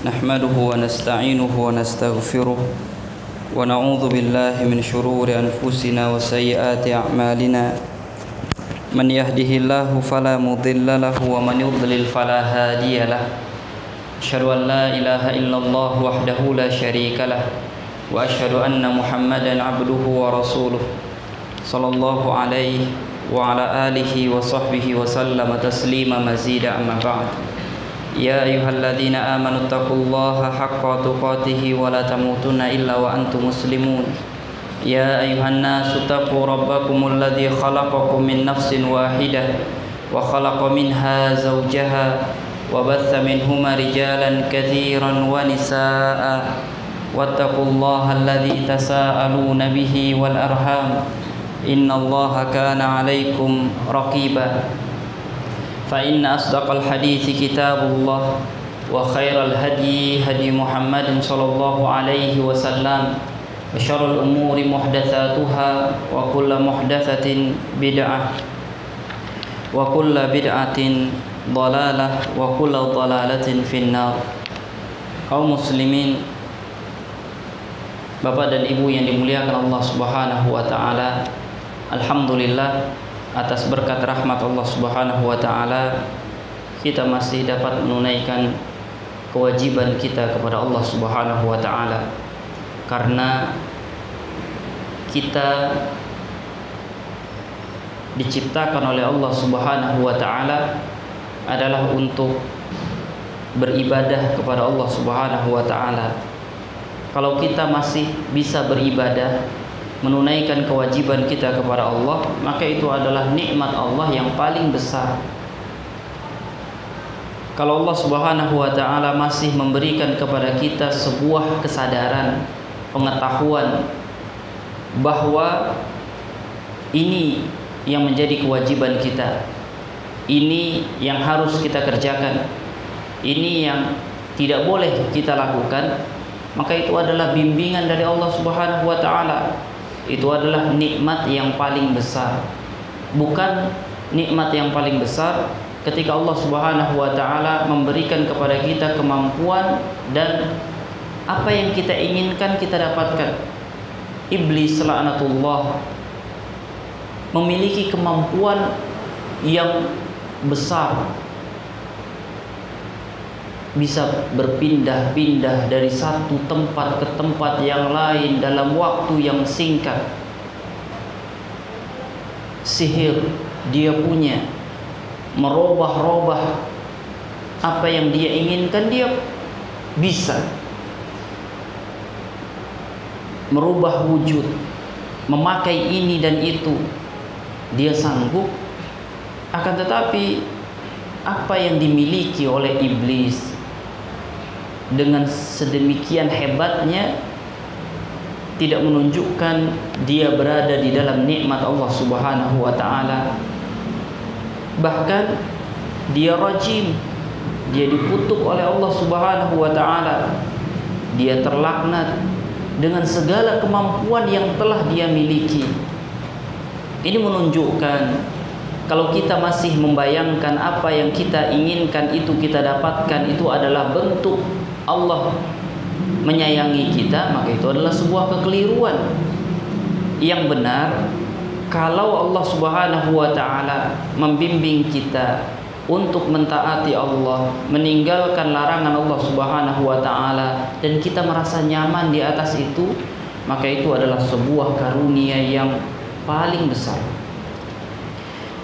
نحمده ونستعينه ونستغفره ونعوذ بالله من شرور أنفسنا وسيئات أعمالنا من يهده الله فلا مضل له ومن يضلل فلا هادي له أشهد أن لا إله إلا الله وحده لا شريك له وأشهد أن محمدا عبده ورسوله صلى الله عليه وعلى آله وصحبه وسلم تسليما مزيدا أما بعد يا أيها الذين آمنوا اتقوا الله حق تقاته ولا تموتن إلا وأنتم مسلمون يا أيها الناس اتقوا ربكم الذي خلقكم من نفس واحدة وخلق منها زوجها وبث منهما رجالا كثيرا ونساء واتقوا الله الذي تساءلون به والأرحام إن الله كان عليكم رقيبا فإن أصدق الحديث كتاب الله وخير الهدي هدي محمد صلى الله عليه وسلم وشر الأمور محدثاتها وكل محدثة بدعة وكل بدعة ضلالة وكل ضلالة في النار. Kaum muslimin, Bapak dan Ibu yang dimuliakan Allah Subhanahu wa taala, alhamdulillah atas berkat rahmat Allah Subhanahu wa taala kita masih dapat menunaikan kewajiban kita kepada Allah Subhanahu wa taala, karena kita diciptakan oleh Allah Subhanahu wa taala adalah untuk beribadah kepada Allah Subhanahu wa taala. Kalau kita masih bisa beribadah, menunaikan kewajiban kita kepada Allah, maka itu adalah nikmat Allah yang paling besar. Kalau Allah Subhanahu wa taala masih memberikan kepada kita sebuah kesadaran, pengetahuan bahwa ini yang menjadi kewajiban kita, ini yang harus kita kerjakan, ini yang tidak boleh kita lakukan, maka itu adalah bimbingan dari Allah Subhanahu wa taala. Itu adalah nikmat yang paling besar. Bukan nikmat yang paling besar ketika Allah Subhanahu wa taala memberikan kepada kita kemampuan dan apa yang kita inginkan kita dapatkan. Iblis laknatullah memiliki kemampuan yang besar, bisa berpindah-pindah dari satu tempat ke tempat yang lain dalam waktu yang singkat. Sihir dia punya, merubah-rubah apa yang dia inginkan, dia bisa merubah wujud, memakai ini dan itu, dia sanggup. Akan tetapi apa yang dimiliki oleh iblis dengan sedemikian hebatnya tidak menunjukkan dia berada di dalam nikmat Allah Subhanahu wa taala. Bahkan dia rajim, dia dikutuk oleh Allah Subhanahu wa taala. Dia terlaknat dengan segala kemampuan yang telah dia miliki. Ini menunjukkan kalau kita masih membayangkan apa yang kita inginkan itu kita dapatkan, itu adalah bentuk Allah menyayangi kita, maka itu adalah sebuah kekeliruan. Yang benar, kalau Allah Subhanahu wa taala membimbing kita untuk mentaati Allah, meninggalkan larangan Allah Subhanahu wa taala, dan kita merasa nyaman di atas itu, maka itu adalah sebuah karunia yang paling besar.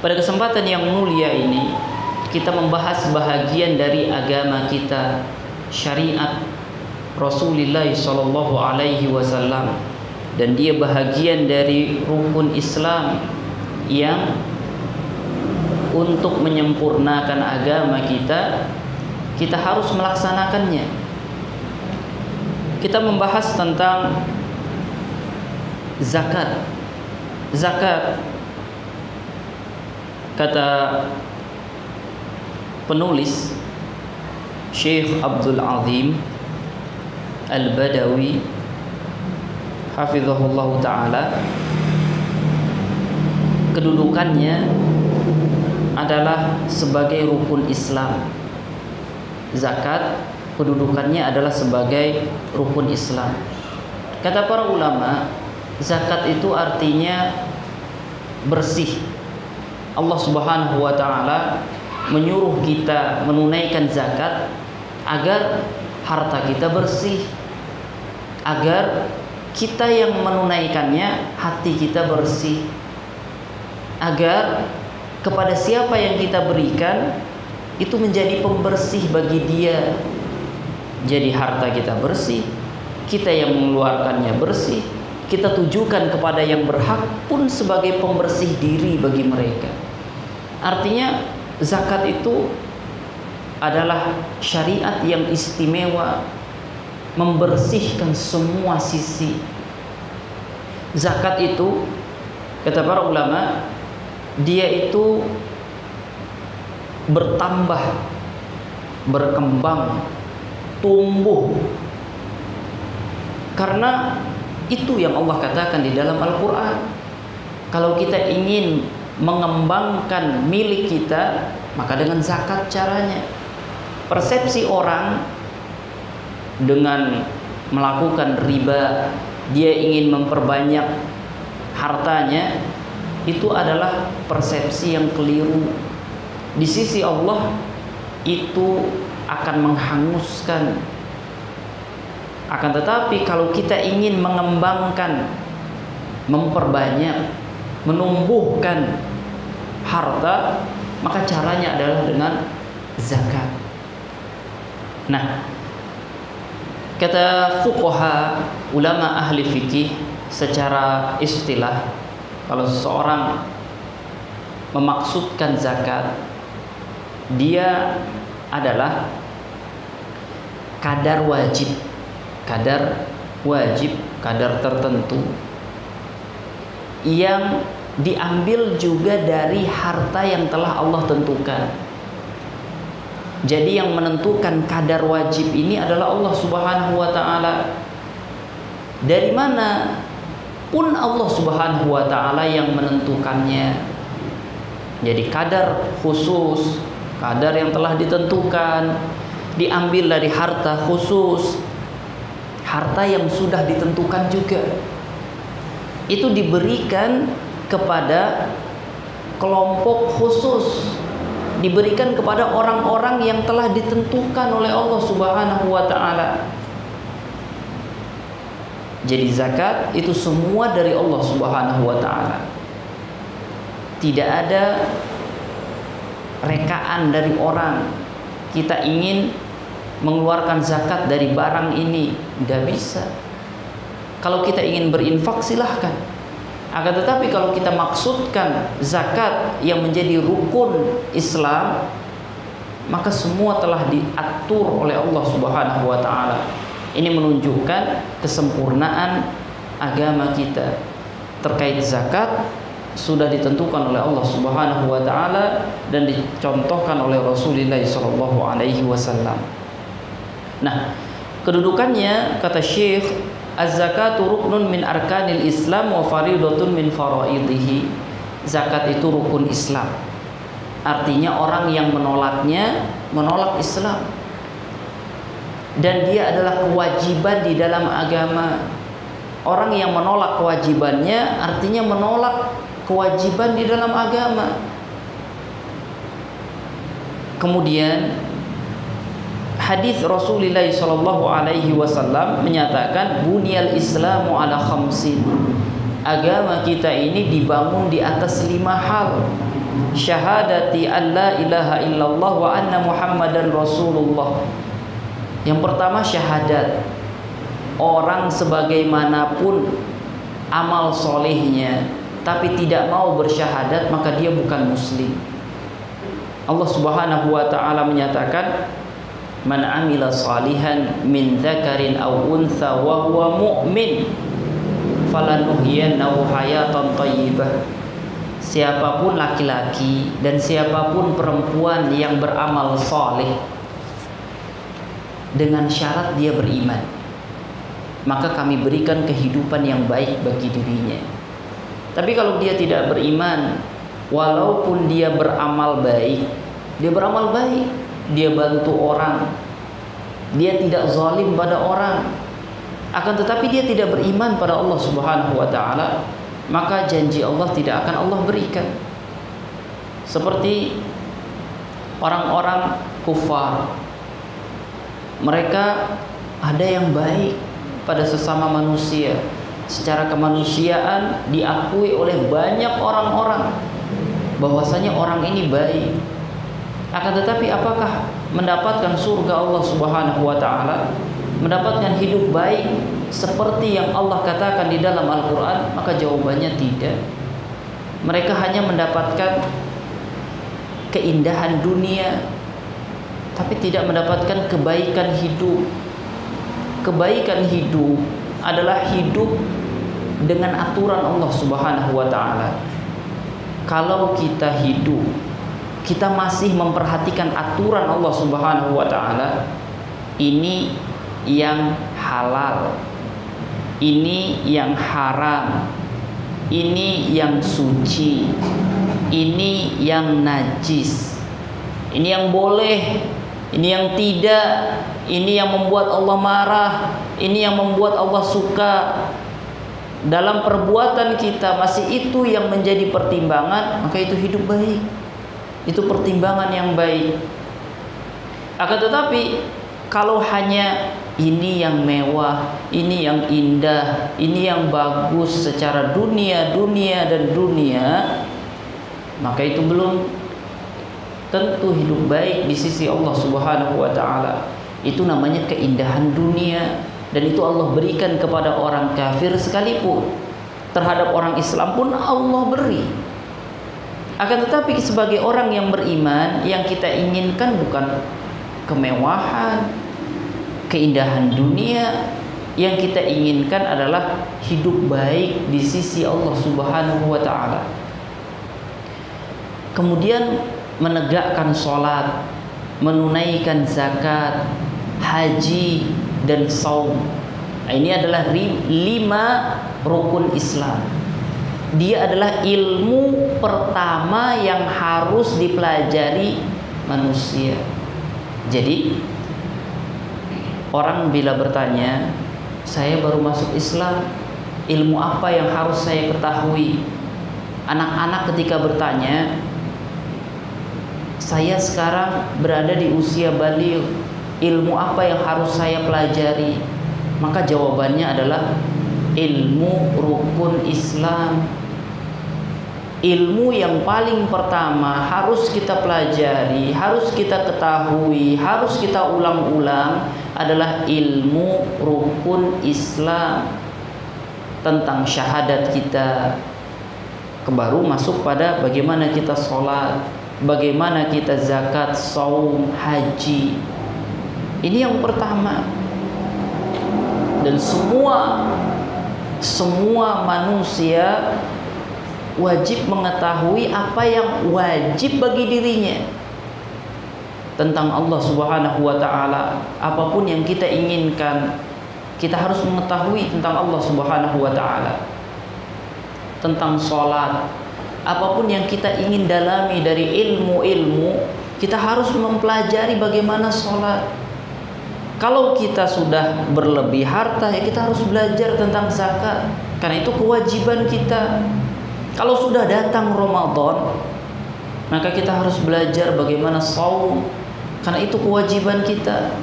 Pada kesempatan yang mulia ini, kita membahas bahagian dari agama kita, syariat Rasulullah sallallahu alaihi wasallam, dan dia bahagian dari rukun Islam yang untuk menyempurnakan agama kita harus melaksanakannya. Kita membahas tentang zakat. Zakat, kata penulis Syekh Abdul Azim Al-Badawi hafizahullah ta'ala, kedudukannya adalah sebagai rukun Islam. Zakat kedudukannya adalah sebagai rukun Islam. Kata para ulama, zakat itu artinya bersih. Allah Subhanahu wa taala menyuruh kita menunaikan zakat agar harta kita bersih, agar kita yang menunaikannya hati kita bersih, agar kepada siapa yang kita berikan itu menjadi pembersih bagi dia. Jadi harta kita bersih, kita yang mengeluarkannya bersih, kita tujukan kepada yang berhak pun sebagai pembersih diri bagi mereka. Artinya zakat itu adalah syariat yang istimewa, membersihkan semua sisi. Zakat itu, kata para ulama, dia itu bertambah, berkembang, tumbuh, karena itu yang Allah katakan di dalam Al-Quran. Kalau kita ingin mengembangkan milik kita, maka dengan zakat caranya. Persepsi orang dengan melakukan riba, dia ingin memperbanyak hartanya, itu adalah persepsi yang keliru. Di sisi Allah itu akan menghanguskan. Akan tetapi kalau kita ingin mengembangkan, memperbanyak, menumbuhkan harta, maka caranya adalah dengan zakat. Nah, kata fuqaha, ulama ahli fikih, secara istilah, kalau seseorang memaksudkan zakat, dia adalah kadar wajib, kadar tertentu yang diambil juga dari harta yang telah Allah tentukan. Jadi yang menentukan kadar wajib ini adalah Allah Subhanahu wa taala. Dari mana pun Allah Subhanahu wa taala yang menentukannya. Jadi kadar khusus, kadar yang telah ditentukan, diambil dari harta khusus, harta yang sudah ditentukan juga. Itu diberikan kepada kelompok khusus, diberikan kepada orang-orang yang telah ditentukan oleh Allah Subhanahu wa taala. Jadi zakat itu semua dari Allah Subhanahu wa taala. Tidak ada rekaan dari orang. Kita ingin mengeluarkan zakat dari barang ini, tidak bisa. Kalau kita ingin berinfak silahkan. Akan tetapi kalau kita maksudkan zakat yang menjadi rukun Islam, maka semua telah diatur oleh Allah Subhanahu wa taala. Ini menunjukkan kesempurnaan agama kita. Terkait zakat sudah ditentukan oleh Allah Subhanahu wa taala dan dicontohkan oleh Rasulullah sallallahu alaihi wasallam. Nah, kedudukannya kata Syekh, az-zakatu ruknun min arkanil Islam wa faridatun min faraidihi. Zakat itu rukun Islam. Artinya orang yang menolaknya menolak Islam. Dan dia adalah kewajiban di dalam agama. Orang yang menolak kewajibannya artinya menolak kewajiban di dalam agama. Kemudian hadis Rasulullah sallallahu alaihi wasallam menyatakan bunyal Islamu ala khamsin. Agama kita ini dibangun di atas 5 hal. Syahadati an la ilaha illallah wa anna Muhammadan Rasulullah. Yang pertama syahadat. Orang sebagaimanapun amal solehnya tapi tidak mau bersyahadat, maka dia bukan muslim. Allah Subhanahu wa taala menyatakan, man amila salihan min dzakarin aw untha wa huwa mu'min falanuhyiyannahu hayatan thayyibah. Siapapun laki-laki dan siapapun perempuan yang beramal saleh dengan syarat dia beriman, maka kami berikan kehidupan yang baik bagi dirinya. Tapi kalau dia tidak beriman, walaupun dia beramal baik, dia bantu orang, dia tidak zalim pada orang, akan tetapi dia tidak beriman pada Allah Subhanahu wa taala, maka janji Allah tidak akan Allah berikan. Seperti orang-orang kufar, mereka ada yang baik pada sesama manusia, secara kemanusiaan diakui oleh banyak orang-orang bahwasanya orang ini baik. Akan tetapi apakah mendapatkan surga Allah Subhanahu wa taala, mendapatkan hidup baik seperti yang Allah katakan di dalam Al-Quran? Maka jawabannya tidak. Mereka hanya mendapatkan keindahan dunia, tapi tidak mendapatkan kebaikan hidup. Kebaikan hidup adalah hidup dengan aturan Allah Subhanahu wa taala. Kalau kita hidup, kita masih memperhatikan aturan Allah Subhanahu wa taala, ini yang halal, ini yang haram, ini yang suci, ini yang najis, ini yang boleh, ini yang tidak, ini yang membuat Allah marah, ini yang membuat Allah suka. Dalam perbuatan kita masih itu yang menjadi pertimbangan, maka itu hidup baik, itu pertimbangan yang baik. Akan tetapi kalau hanya ini yang mewah, ini yang indah, ini yang bagus secara dunia, maka itu belum tentu hidup baik di sisi Allah Subhanahu wa taala. Itu namanya keindahan dunia, dan itu Allah berikan kepada orang kafir sekalipun. Terhadap orang Islam pun Allah beri. Akan tetapi sebagai orang yang beriman, yang kita inginkan bukan kemewahan, keindahan dunia. Yang kita inginkan adalah hidup baik di sisi Allah Subhanahu wa taala. Kemudian menegakkan sholat, menunaikan zakat, haji, dan saum. Ini adalah 5 rukun Islam. Dia adalah ilmu pertama yang harus dipelajari manusia. Jadi orang bila bertanya, saya baru masuk Islam, ilmu apa yang harus saya ketahui? Anak-anak ketika bertanya, saya sekarang berada di usia baligh, ilmu apa yang harus saya pelajari? Maka jawabannya adalah ilmu rukun Islam. Ilmu yang paling pertama harus kita pelajari, harus kita ketahui, harus kita ulang-ulang adalah ilmu rukun Islam, tentang syahadat kita. Baru masuk pada bagaimana kita sholat, bagaimana kita zakat, saum, haji. Ini yang pertama. Dan semua manusia wajib mengetahui apa yang wajib bagi dirinya tentang Allah Subhanahu wa taala. Apapun yang kita inginkan, kita harus mengetahui tentang Allah Subhanahu wa taala. Tentang sholat, apapun yang kita ingin dalami dari ilmu-ilmu, kita harus mempelajari bagaimana sholat. Kalau kita sudah berlebih harta, ya kita harus belajar tentang zakat, karena itu kewajiban kita. Kalau sudah datang Ramadan, maka kita harus belajar bagaimana saum, karena itu kewajiban kita.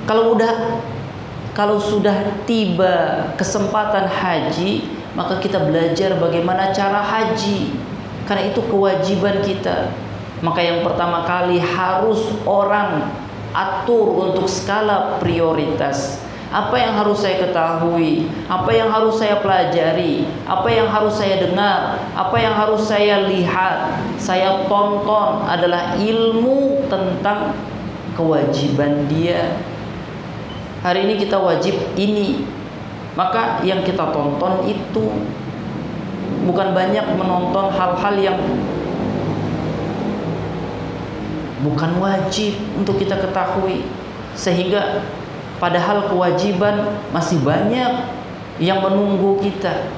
Kalau sudah tiba kesempatan haji, maka kita belajar bagaimana cara haji, karena itu kewajiban kita. Maka yang pertama kali harus orang atur untuk skala prioritas. Apa yang harus saya ketahui, apa yang harus saya pelajari, apa yang harus saya dengar, apa yang harus saya lihat, saya tonton adalah ilmu tentang kewajiban dia. Hari ini kita wajib ini, maka yang kita tonton itu bukan banyak menonton hal-hal yang bukan wajib untuk kita ketahui, sehingga padahal kewajiban masih banyak yang menunggu kita.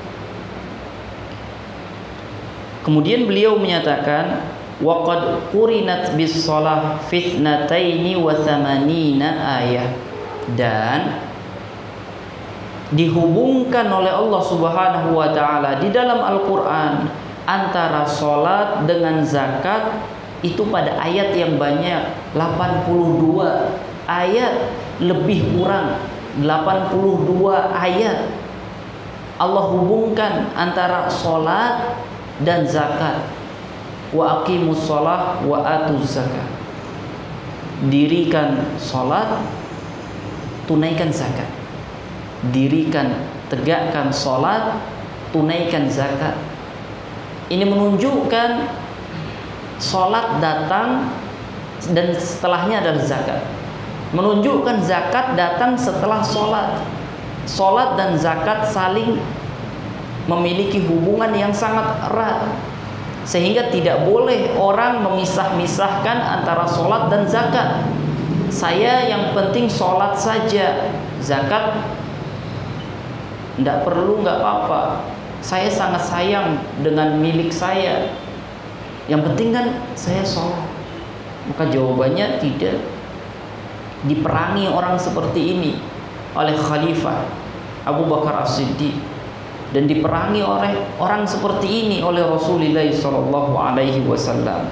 Kemudian beliau menyatakan, waqad qurinat bis shalah fitnataini wa thamanina ayah. Dan dihubungkan oleh Allah Subhanahu wa taala di dalam Al-Qur'an antara salat dengan zakat itu pada ayat yang banyak, 82 ayat lebih kurang, 82 ayat Allah hubungkan antara salat dan zakat. Wa aqimus shalah wa atuz zakat. Dirikan salat, tunaikan zakat. Dirikan, tegakkan salat, tunaikan zakat. Ini menunjukkan salat datang dan setelahnya adalah zakat. Menunjukkan zakat datang setelah salat. Salat dan zakat saling memiliki hubungan yang sangat erat, sehingga tidak boleh orang memisah-misahkan antara salat dan zakat. Saya yang penting salat saja, zakat tidak perlu, nggak apa-apa. Saya sangat sayang dengan milik saya. Yang penting kan saya sholat. Maka jawabannya tidak. Diperangi orang seperti ini oleh Khalifah Abu Bakar As-Siddiq, dan diperangi oleh orang seperti ini oleh Rasulullah SAW.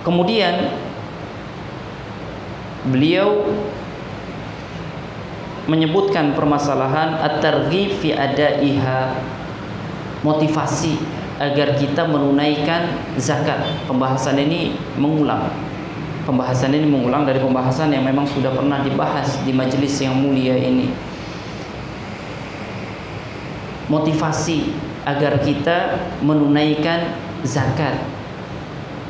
Kemudian beliau menyebutkan permasalahan at-targhib fi adaiha, motivasi agar kita menunaikan zakat. Pembahasan ini mengulang dari pembahasan yang memang sudah pernah dibahas di majelis yang mulia ini. Motivasi agar kita menunaikan zakat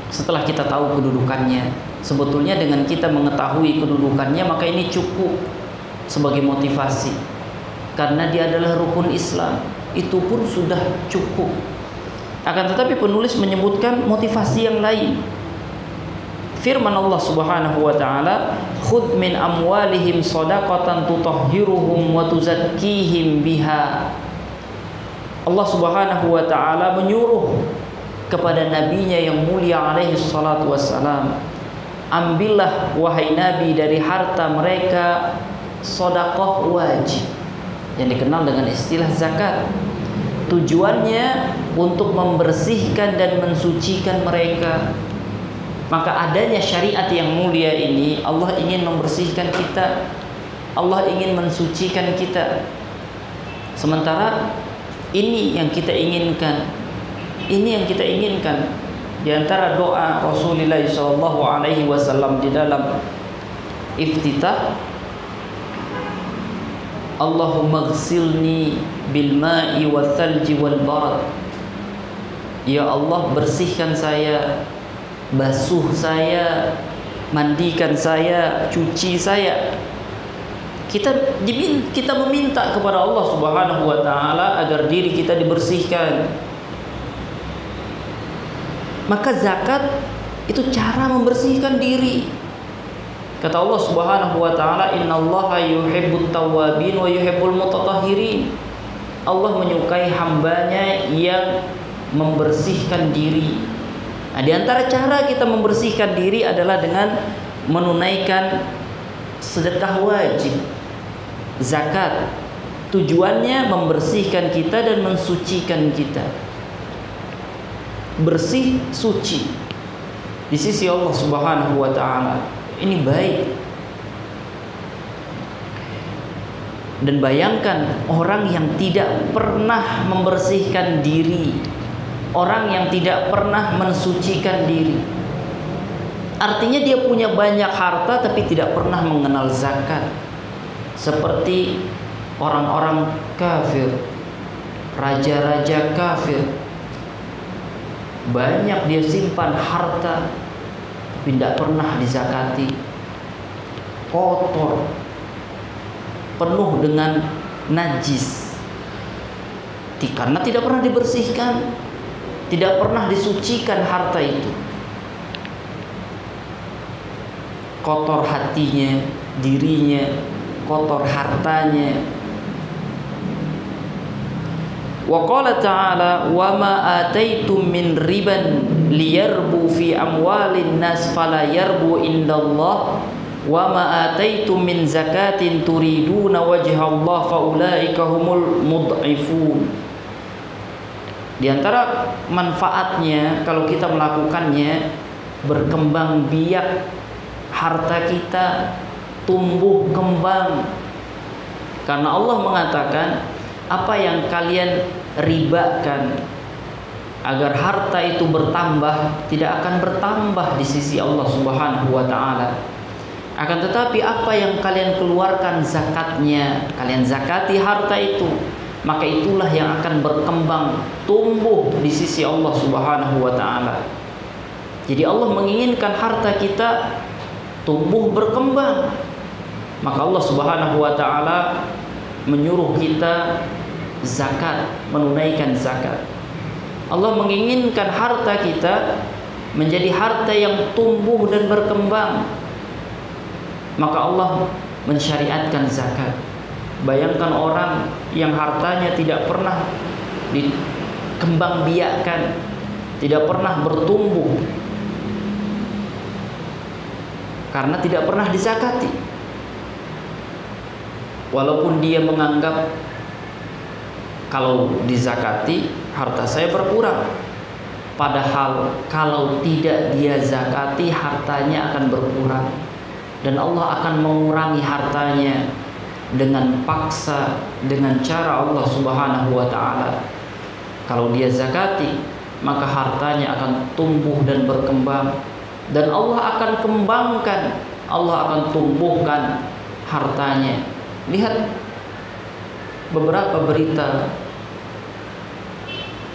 setelah kita tahu kedudukannya. Sebetulnya dengan kita mengetahui kedudukannya, maka ini cukup sebagai motivasi, karena dia adalah rukun Islam. Itu pun sudah cukup. Akan tetapi penulis menyebutkan motivasi yang lain. Firman Allah Subhanahu wa taala, "Khudh min amwalihim shadaqatan tutahhiruhum wa tuzakkihim biha." Allah Subhanahu wa taala menyuruh kepada nabinya yang mulia alaihi salatu wassalam, ambillah wahai nabi dari harta mereka sedekah wajib yang dikenal dengan istilah zakat. Tujuannya untuk membersihkan dan mensucikan mereka. Maka adanya syariat yang mulia ini, Allah ingin membersihkan kita, Allah ingin mensucikan kita. Sementara ini yang kita inginkan. Ini yang kita inginkan. Di antara doa Rasulullah SAW di dalam iftitah, Allahumma ghsilni bil ma'i wal thalji wal barad. Ya Allah, bersihkan saya, basuh saya, mandikan saya, cuci saya. Kita meminta kepada Allah Subhanahu wa taala agar diri kita dibersihkan. Maka zakat itu cara membersihkan diri. Kata Allah Subhanahu wa taala, "Innallaha yuhibbut tawwabin wa yuhibbul mutatahhirin." Allah menyukai hambanya yang membersihkan diri. Nah, di antara cara kita membersihkan diri adalah dengan menunaikan sedekah wajib, zakat. Tujuannya membersihkan kita dan mensucikan kita. Bersih, suci di sisi Allah Subhanahu wa taala. Ini baik. Dan bayangkan orang yang tidak pernah membersihkan diri, orang yang tidak pernah mensucikan diri, artinya dia punya banyak harta tapi tidak pernah mengenal zakat. Seperti orang-orang kafir, raja-raja kafir, banyak dia simpan harta tapi tidak pernah dizakati, kotor, penuh dengan najis, karena tidak pernah dibersihkan, tidak pernah disucikan harta itu. Kotor hatinya, dirinya, kotor hartanya. Wa qala ta'ala, "Wa ma ataitum min riban liyarbu fi amwalin nas fala yarbu indallah wa ma ataitum min zakatin turiduna wajhallah faulaika humul mud'ifun. Di antara manfaatnya kalau kita melakukannya, berkembang biak harta kita, tumbuh kembang. Karena Allah mengatakan, apa yang kalian ribakan agar harta itu bertambah, tidak akan bertambah di sisi Allah Subhanahu wa taala. Akan tetapi apa yang kalian keluarkan zakatnya, kalian zakati harta itu, maka itulah yang akan berkembang, tumbuh di sisi Allah Subhanahu wa taala. Jadi Allah menginginkan harta kita tumbuh berkembang. Maka Allah Subhanahu wa taala menyuruh kita zakat, menunaikan zakat. Allah menginginkan harta kita menjadi harta yang tumbuh dan berkembang. Maka Allah mensyariatkan zakat. Bayangkan orang yang hartanya tidak pernah dikembangbiakkan, tidak pernah bertumbuh, karena tidak pernah dizakati. Walaupun dia menganggap kalau dizakati harta saya berkurang, padahal kalau tidak dia zakati hartanya akan berkurang, dan Allah akan mengurangi hartanya dengan paksa, dengan cara Allah Subhanahu wa taala. Kalau dia zakati, maka hartanya akan tumbuh dan berkembang, dan Allah akan kembangkan, Allah akan tumbuhkan hartanya. Lihat beberapa berita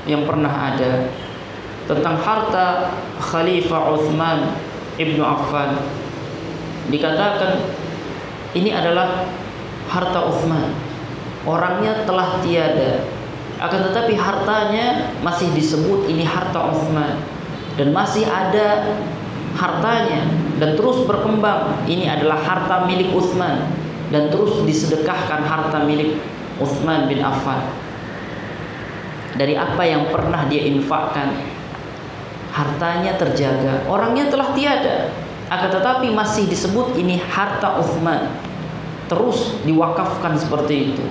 yang pernah ada tentang harta Khalifah Utsman ibnu Affan. Dikatakan ini adalah harta Utsman, orangnya telah tiada, akan tetapi hartanya masih disebut ini harta Utsman, dan masih ada hartanya dan terus berkembang. Ini adalah harta milik Utsman, dan terus disedekahkan harta milik Utsman bin Affan. Dari apa yang pernah dia infakkan, hartanya terjaga, orangnya telah tiada, akan tetapi masih disebut ini harta Utsman. Terus diwakafkan seperti itu,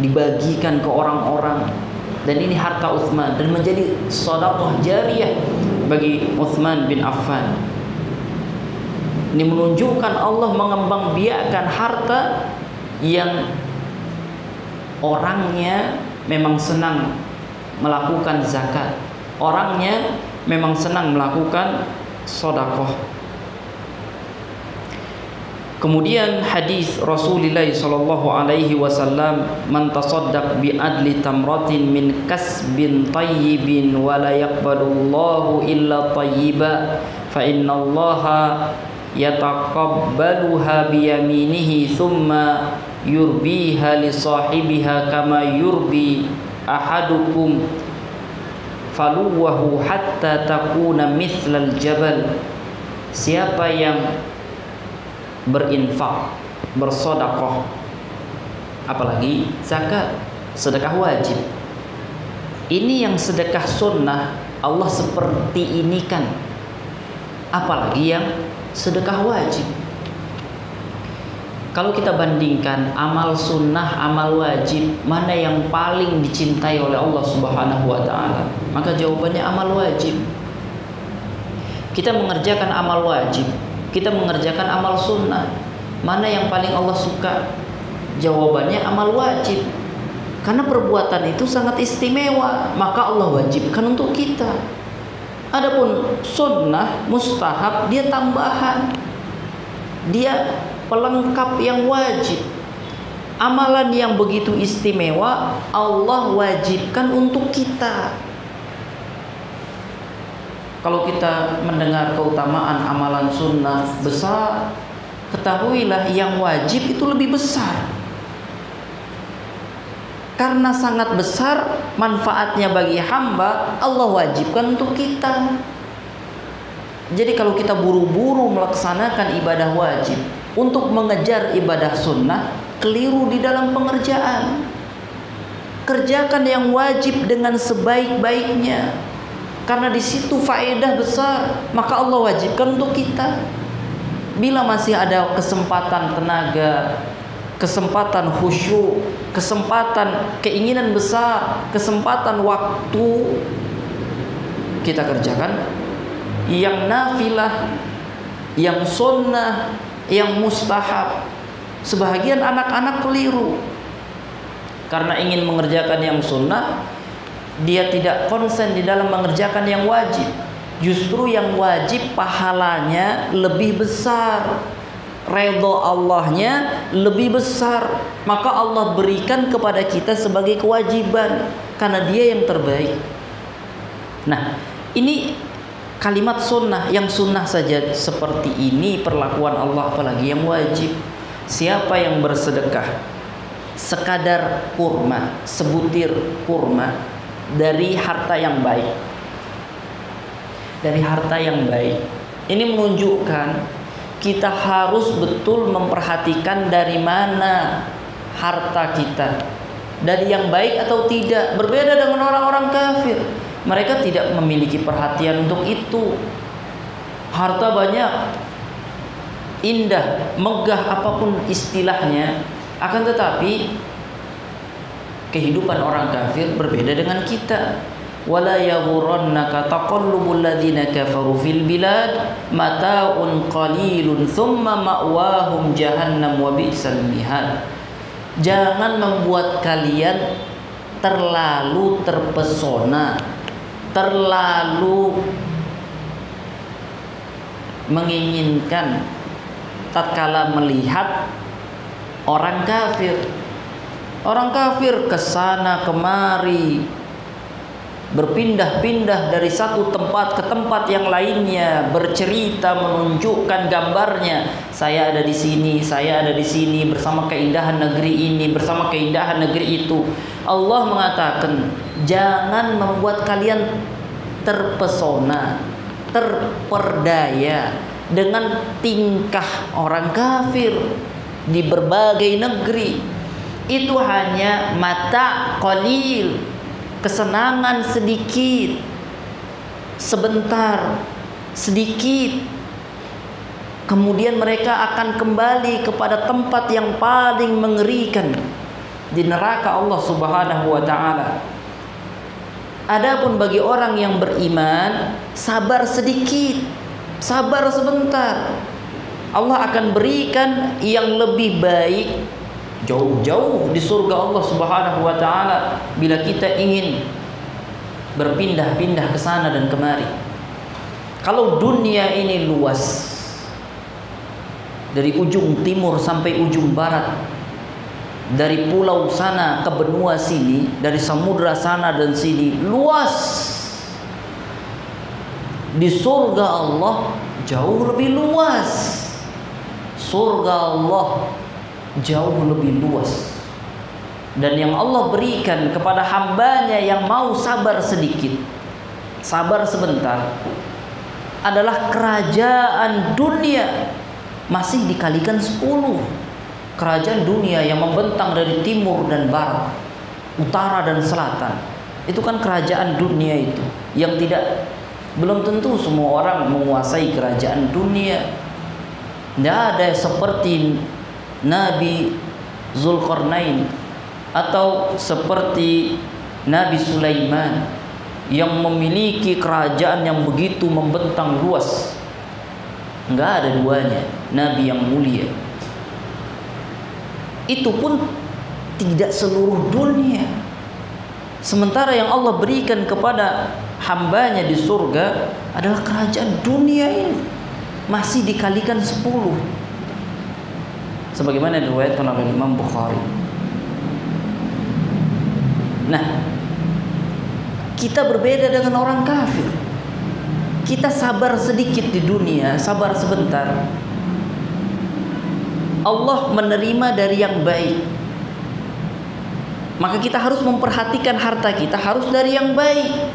dibagikan ke orang-orang, dan ini harta Utsman, dan menjadi sedekah jariyah bagi Utsman bin Affan. Ini menunjukkan Allah mengembangbiakkan harta yang orangnya memang senang melakukan zakat, orangnya memang senang melakukan sedekah. Kemudian hadis Rasulullah sallallahu alaihi wasallam, man tasaddaq bi adli tamratin min kasbin tayyibin wa la yaqbalullahu illa tayyiba fa innallaha yataqabbaluha bi yaminihi thumma yurbiha li sahibiha kama yurbi ahadukum faluwahu hatta takuna mithlal jabal. Siapa yang berinfak, bersedekah, apalagi zakat, sedekah wajib. Ini yang sedekah sunnah Allah seperti ini kan, apalagi yang sedekah wajib. Kalau kita bandingkan amal sunnah, amal wajib, mana yang paling dicintai oleh Allah Subhanahu wa taala? Maka jawabannya amal wajib. Kita mengerjakan amal wajib, kita mengerjakan amal sunnah, mana yang paling Allah suka? Jawabannya amal wajib. Karena perbuatan itu sangat istimewa, maka Allah wajibkan untuk kita. Adapun sunnah, mustahab, dia tambahan, dia pelengkap yang wajib. Amalan yang begitu istimewa Allah wajibkan untuk kita. Kalau kita mendengar keutamaan amalan sunnah besar, ketahuilah yang wajib itu lebih besar, karena sangat besar manfaatnya bagi hamba. Allah wajibkan untuk kita. Jadi kalau kita buru-buru melaksanakan ibadah wajib untuk mengejar ibadah sunnah, keliru di dalam pengerjaan. Kerjakan yang wajib dengan sebaik-baiknya, karena di situ faedah besar, maka Allah wajibkan untuk kita. Bila masih ada kesempatan tenaga, kesempatan khusyuk, kesempatan keinginan besar, kesempatan waktu, kita kerjakan yang nafilah, yang sunnah, yang mustahab. Sebagian anak-anak keliru karena ingin mengerjakan yang sunnah, dia tidak konsen di dalam mengerjakan yang wajib. Justru yang wajib pahalanya lebih besar, redha Allahnya lebih besar, maka Allah berikan kepada kita sebagai kewajiban karena Dia yang terbaik. Nah, ini kalimat sunnah, yang sunnah saja seperti ini perlakuan Allah, apalagi yang wajib. Siapa yang bersedekah sekadar kurma, sebutir kurma dari harta yang baik, dari harta yang baik, ini menunjukkan kita harus betul memperhatikan dari mana harta kita, dari yang baik atau tidak. Berbeda dengan orang-orang kafir, mereka tidak memiliki perhatian untuk itu. Harta banyak, indah, megah, apapun istilahnya, akan tetapi kehidupan orang kafir berbeda dengan kita. Wala yaghurrannaka taqallubul ladzina kafaru fil bilad mata'un qalilun thumma ma'wahum jahannam wa bi'sal mihad. Jangan membuat kalian terlalu terpesona, terlalu menginginkan tatkala melihat orang kafir. Orang kafir kesana kemari, berpindah-pindah dari satu tempat ke tempat yang lainnya, bercerita, menunjukkan gambarnya. Saya ada di sini, saya ada di sini, bersama keindahan negeri ini, bersama keindahan negeri itu. Allah mengatakan, jangan membuat kalian terpesona, terperdaya dengan tingkah orang kafir di berbagai negeri. Itu hanya mata qalil, kesenangan sedikit, sebentar, sedikit. Kemudian mereka akan kembali kepada tempat yang paling mengerikan, di neraka Allah Subhanahu wa taala. Adapun bagi orang yang beriman, sabar sedikit, sabar sebentar. Allah akan berikan yang lebih baik jauh-jauh di surga Allah Subhanahu wa taala bila kita ingin berpindah-pindah ke sana dan kemari. Kalau dunia ini luas, dari ujung timur sampai ujung barat, dari pulau sana ke benua sini, dari samudra sana dan sini, luas. Di surga Allah jauh lebih luas. Surga Allah jauh lebih luas. Dan yang Allah berikan kepada hambanya yang mau sabar sedikit, sabar sebentar, adalah kerajaan dunia masih dikalikan 10. Kerajaan dunia yang membentang dari timur dan barat, utara dan selatan. Itu kan kerajaan dunia itu, yang belum tentu semua orang menguasai kerajaan dunia. Tidak ada seperti Nabi Zulkarnain atau seperti Nabi Sulaiman yang memiliki kerajaan yang begitu membentang luas. Enggak ada duanya. Nabi yang mulia. Itu pun tidak seluruh dunia. Sementara yang Allah berikan kepada hambanya di surga adalah kerajaan dunia ini, masih dikalikan 10. Sebagaimana diriwayatkan oleh Imam Bukhari. Nah, kita berbeda dengan orang kafir. Kita sabar sedikit di dunia, sabar sebentar. Allah menerima dari yang baik. Maka kita harus memperhatikan harta kita harus dari yang baik.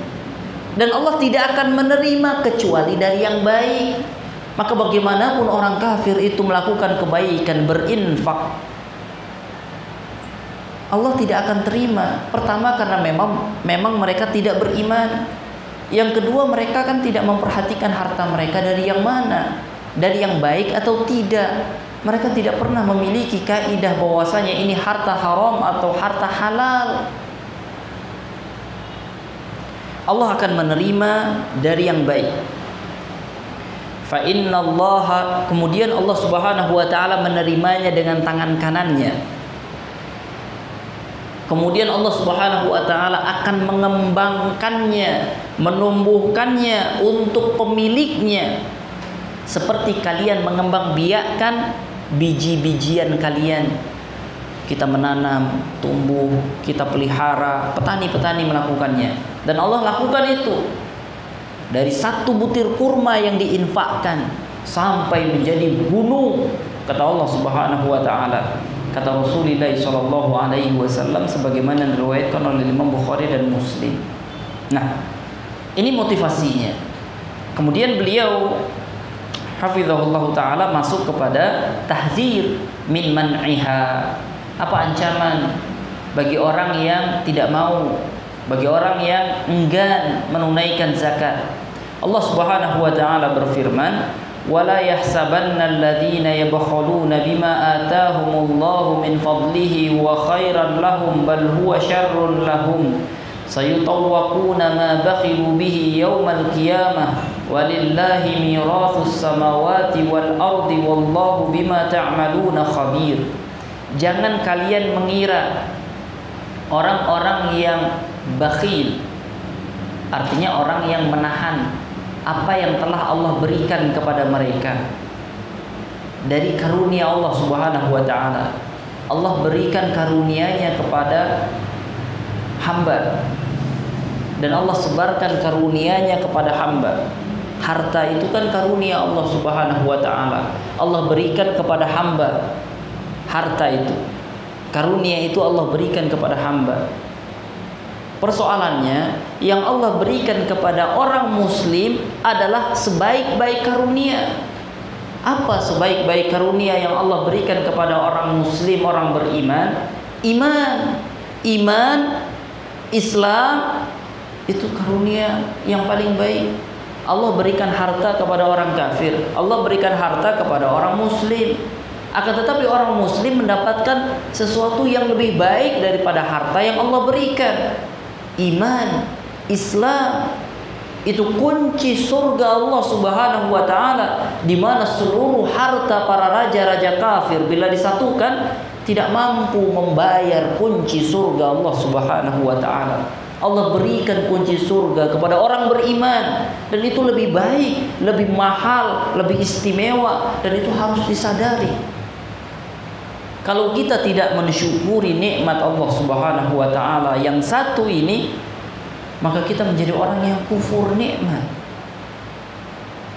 Dan Allah tidak akan menerima kecuali dari yang baik. Maka bagaimanapun orang kafir itu melakukan kebaikan, berinfak, Allah tidak akan terima. Pertama karena memang mereka tidak beriman. Yang kedua, mereka kan tidak memperhatikan harta mereka dari yang mana. dari yang baik atau tidak. Mereka tidak pernah memiliki kaidah bahwasanya ini harta haram atau harta halal. Allah akan menerima dari yang baik. Fa innallaha, kemudian Allah Subhanahu wa taala menerimanya dengan tangan kanannya. Kemudian Allah Subhanahu wa taala akan mengembangkannya, menumbuhkannya untuk pemiliknya. Seperti kalian mengembangbiakkan biji-bijian kalian. Kita menanam, tumbuh, kita pelihara, petani-petani melakukannya. Dan Allah lakukan itu. Dari satu butir kurma yang diinfakkan sampai menjadi gunung, kata Allah Subhanahu wa taala. Kata Rasulullah sallallahu alaihi wasallam sebagaimana diriwayatkan oleh Imam Bukhari dan Muslim. Nah, ini motivasinya. Kemudian beliau hafizahullah taala masuk kepada tahzir min man'iha. Apa ancaman bagi orang yang tidak mau, bagi orang yang enggan menunaikan zakat. Allah Subhanahu wa taala berfirman, "Wala yahsabanna alladziina yabkhuluna bima aataahumullahu min fadlihi wa khairan lahum bal huwa syarrun lahum. Sayutawwaquna ma bakhilu bihi yaumal qiyamah walillahi miratsus samawati wal ardi wallahu bima ta'maluna khabir." Jangan kalian mengira orang-orang yang bakhil, artinya orang yang menahan apa yang telah Allah berikan kepada mereka dari karunia Allah Subhanahu wa taala. Allah berikan karunia-Nya kepada hamba dan Allah sebarkan karunia-Nya kepada hamba. Harta itu kan karunia Allah Subhanahu wa taala. Allah berikan kepada hamba. Harta itu, karunia itu Allah berikan kepada hamba. Persoalannya, yang Allah berikan kepada orang muslim adalah sebaik-baik karunia. Apa sebaik-baik karunia yang Allah berikan kepada orang muslim, orang beriman? Iman, Islam, itu karunia yang paling baik. Allah berikan harta kepada orang kafir, Allah berikan harta kepada orang muslim. Akan tetapi orang muslim mendapatkan sesuatu yang lebih baik daripada harta yang Allah berikan. Iman, Islam, itu kunci surga Allah Subhanahu wa taala, di mana seluruh harta para raja-raja kafir bila disatukan tidak mampu membayar kunci surga Allah Subhanahu wa taala. Allah berikan kunci surga kepada orang beriman, dan itu lebih baik, lebih mahal, lebih istimewa, dan itu harus disadari. Kalau kita tidak mensyukuri nikmat Allah Subhanahu wa taala yang satu ini, maka kita menjadi orang yang kufur nikmat.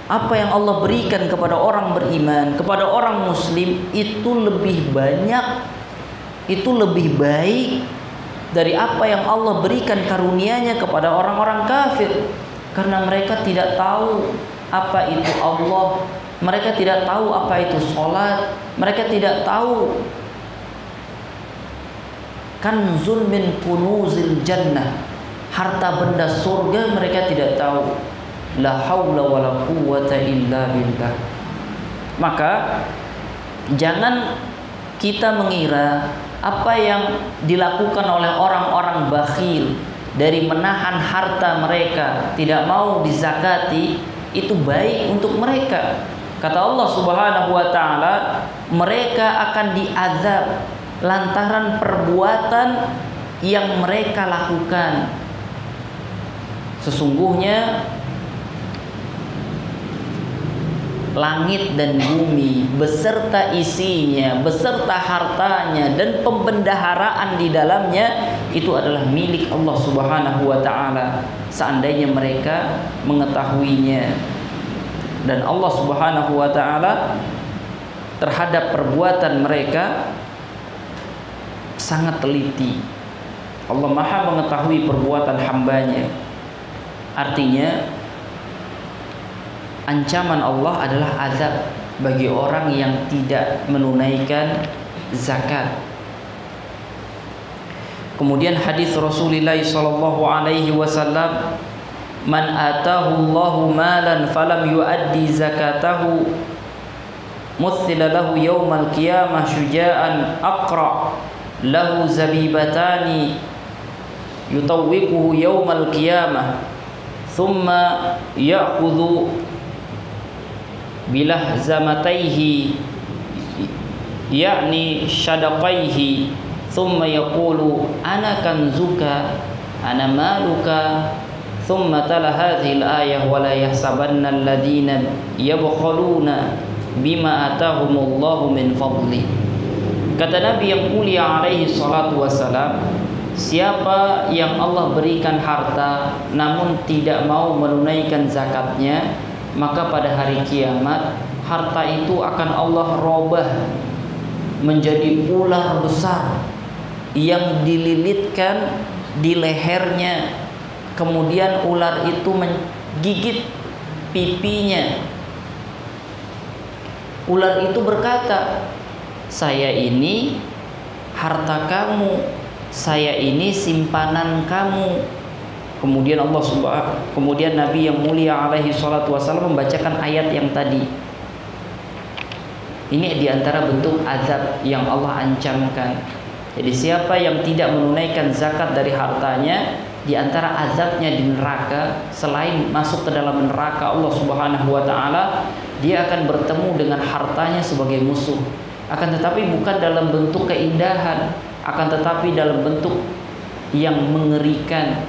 Apa yang Allah berikan kepada orang beriman, kepada orang muslim, itu lebih banyak, itu lebih baik dari apa yang Allah berikan karunia-Nya kepada orang-orang kafir. Karena mereka tidak tahu apa itu Allah, mereka tidak tahu apa itu sholat, mereka tidak tahu kanzun min kunuzil jannah, harta benda surga mereka tidak tahu. La haula wala quwwata illa billah. Maka jangan kita mengira apa yang dilakukan oleh orang-orang bakhil dari menahan harta mereka, tidak mau dizakati, itu baik untuk mereka. Kata Allah Subhanahu wa taala, mereka akan diazab lantaran perbuatan yang mereka lakukan. Sesungguhnya langit dan bumi beserta isinya, beserta hartanya dan pembendaharaan di dalamnya itu adalah milik Allah Subhanahu wa taala, seandainya mereka mengetahuinya. Dan Allah Subhanahu wa taala terhadap perbuatan mereka sangat teliti. Allah Maha mengetahui perbuatan hambanya. Artinya ancaman Allah adalah azab bagi orang yang tidak menunaikan zakat. Kemudian hadis Rasulullah sallallahu alaihi wasallam, man atahu Allahu malan falam yuaddi zakatahu مثل له يوم القيامة شجاعا أقرأ له زبيبتان يطوقه يوم القيامة ثم يأخذ بلهزمتيه يعني شدقيه ثم يقول أنا كنزك أنا مالك ثم تلا هذه الآية ولا يحسبن الذين يبخلون بما آتاهم الله من فضله. Kata Nabi yang mulia alaihi salatu wassalam, siapa yang Allah berikan harta namun tidak mau menunaikan zakatnya, maka pada hari kiamat harta itu akan Allah robah menjadi ular besar yang dililitkan di lehernya. Kemudian ular itu menggigit pipinya. Ular itu berkata, saya ini harta kamu, saya ini simpanan kamu. Kemudian kemudian Nabi yang mulia alaihi salatu wasallam membacakan ayat yang tadi. Ini diantara bentuk azab yang Allah ancamkan. Jadi siapa yang tidak menunaikan zakat dari hartanya, diantara azabnya di neraka, selain masuk ke dalam neraka Allah Subhanahu wa taala, dia akan bertemu dengan hartanya sebagai musuh. Akan tetapi bukan dalam bentuk keindahan, akan tetapi dalam bentuk yang mengerikan.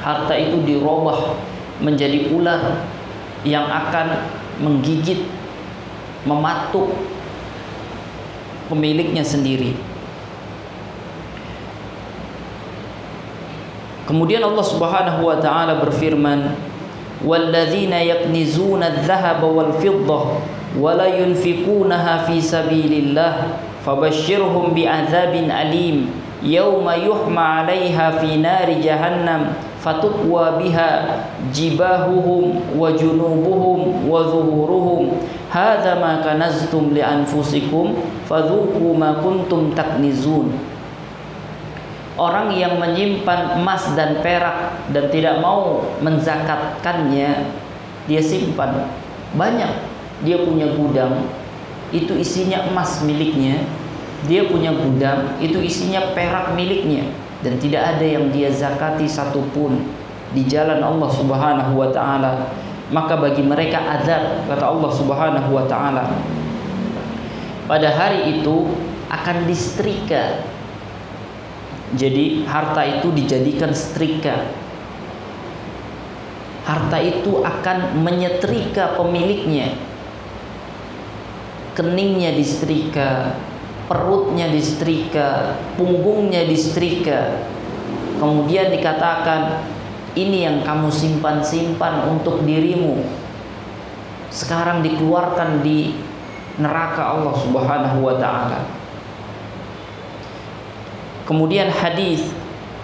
Harta itu dirubah menjadi ular yang akan menggigit, mematuk pemiliknya sendiri. Kemudian Allah Subhanahu wa taala berfirman, "Walladzina yaknizuna adh-dhahaba wal fiddah wa la yunfikunaha fi sabilillah fabashshirhum bi'adzabin alim yauma yuhma 'alaiha fi nari jahannam fatukwa biha jibahuhum wa junubuhum wa zuhuruhum hadza ma kanaztum li anfusikum fadzuqu ma kuntum taknizun." Orang yang menyimpan emas dan perak dan tidak mau menzakatkannya, dia simpan banyak. Dia punya gudang, itu isinya emas miliknya. Dia punya gudang, itu isinya perak miliknya, dan tidak ada yang dia zakati satupun di jalan Allah Subhanahu wa taala. Maka bagi mereka azab, kata Allah Subhanahu wa taala. Pada hari itu akan disetrika. Jadi harta itu dijadikan setrika. Harta itu akan menyetrika pemiliknya. Keningnya disetrika, perutnya disetrika, punggungnya disetrika. Kemudian dikatakan, ini yang kamu simpan-simpan untuk dirimu, sekarang dikeluarkan di neraka Allah Subhanahu wa ta'ala. Kemudian hadis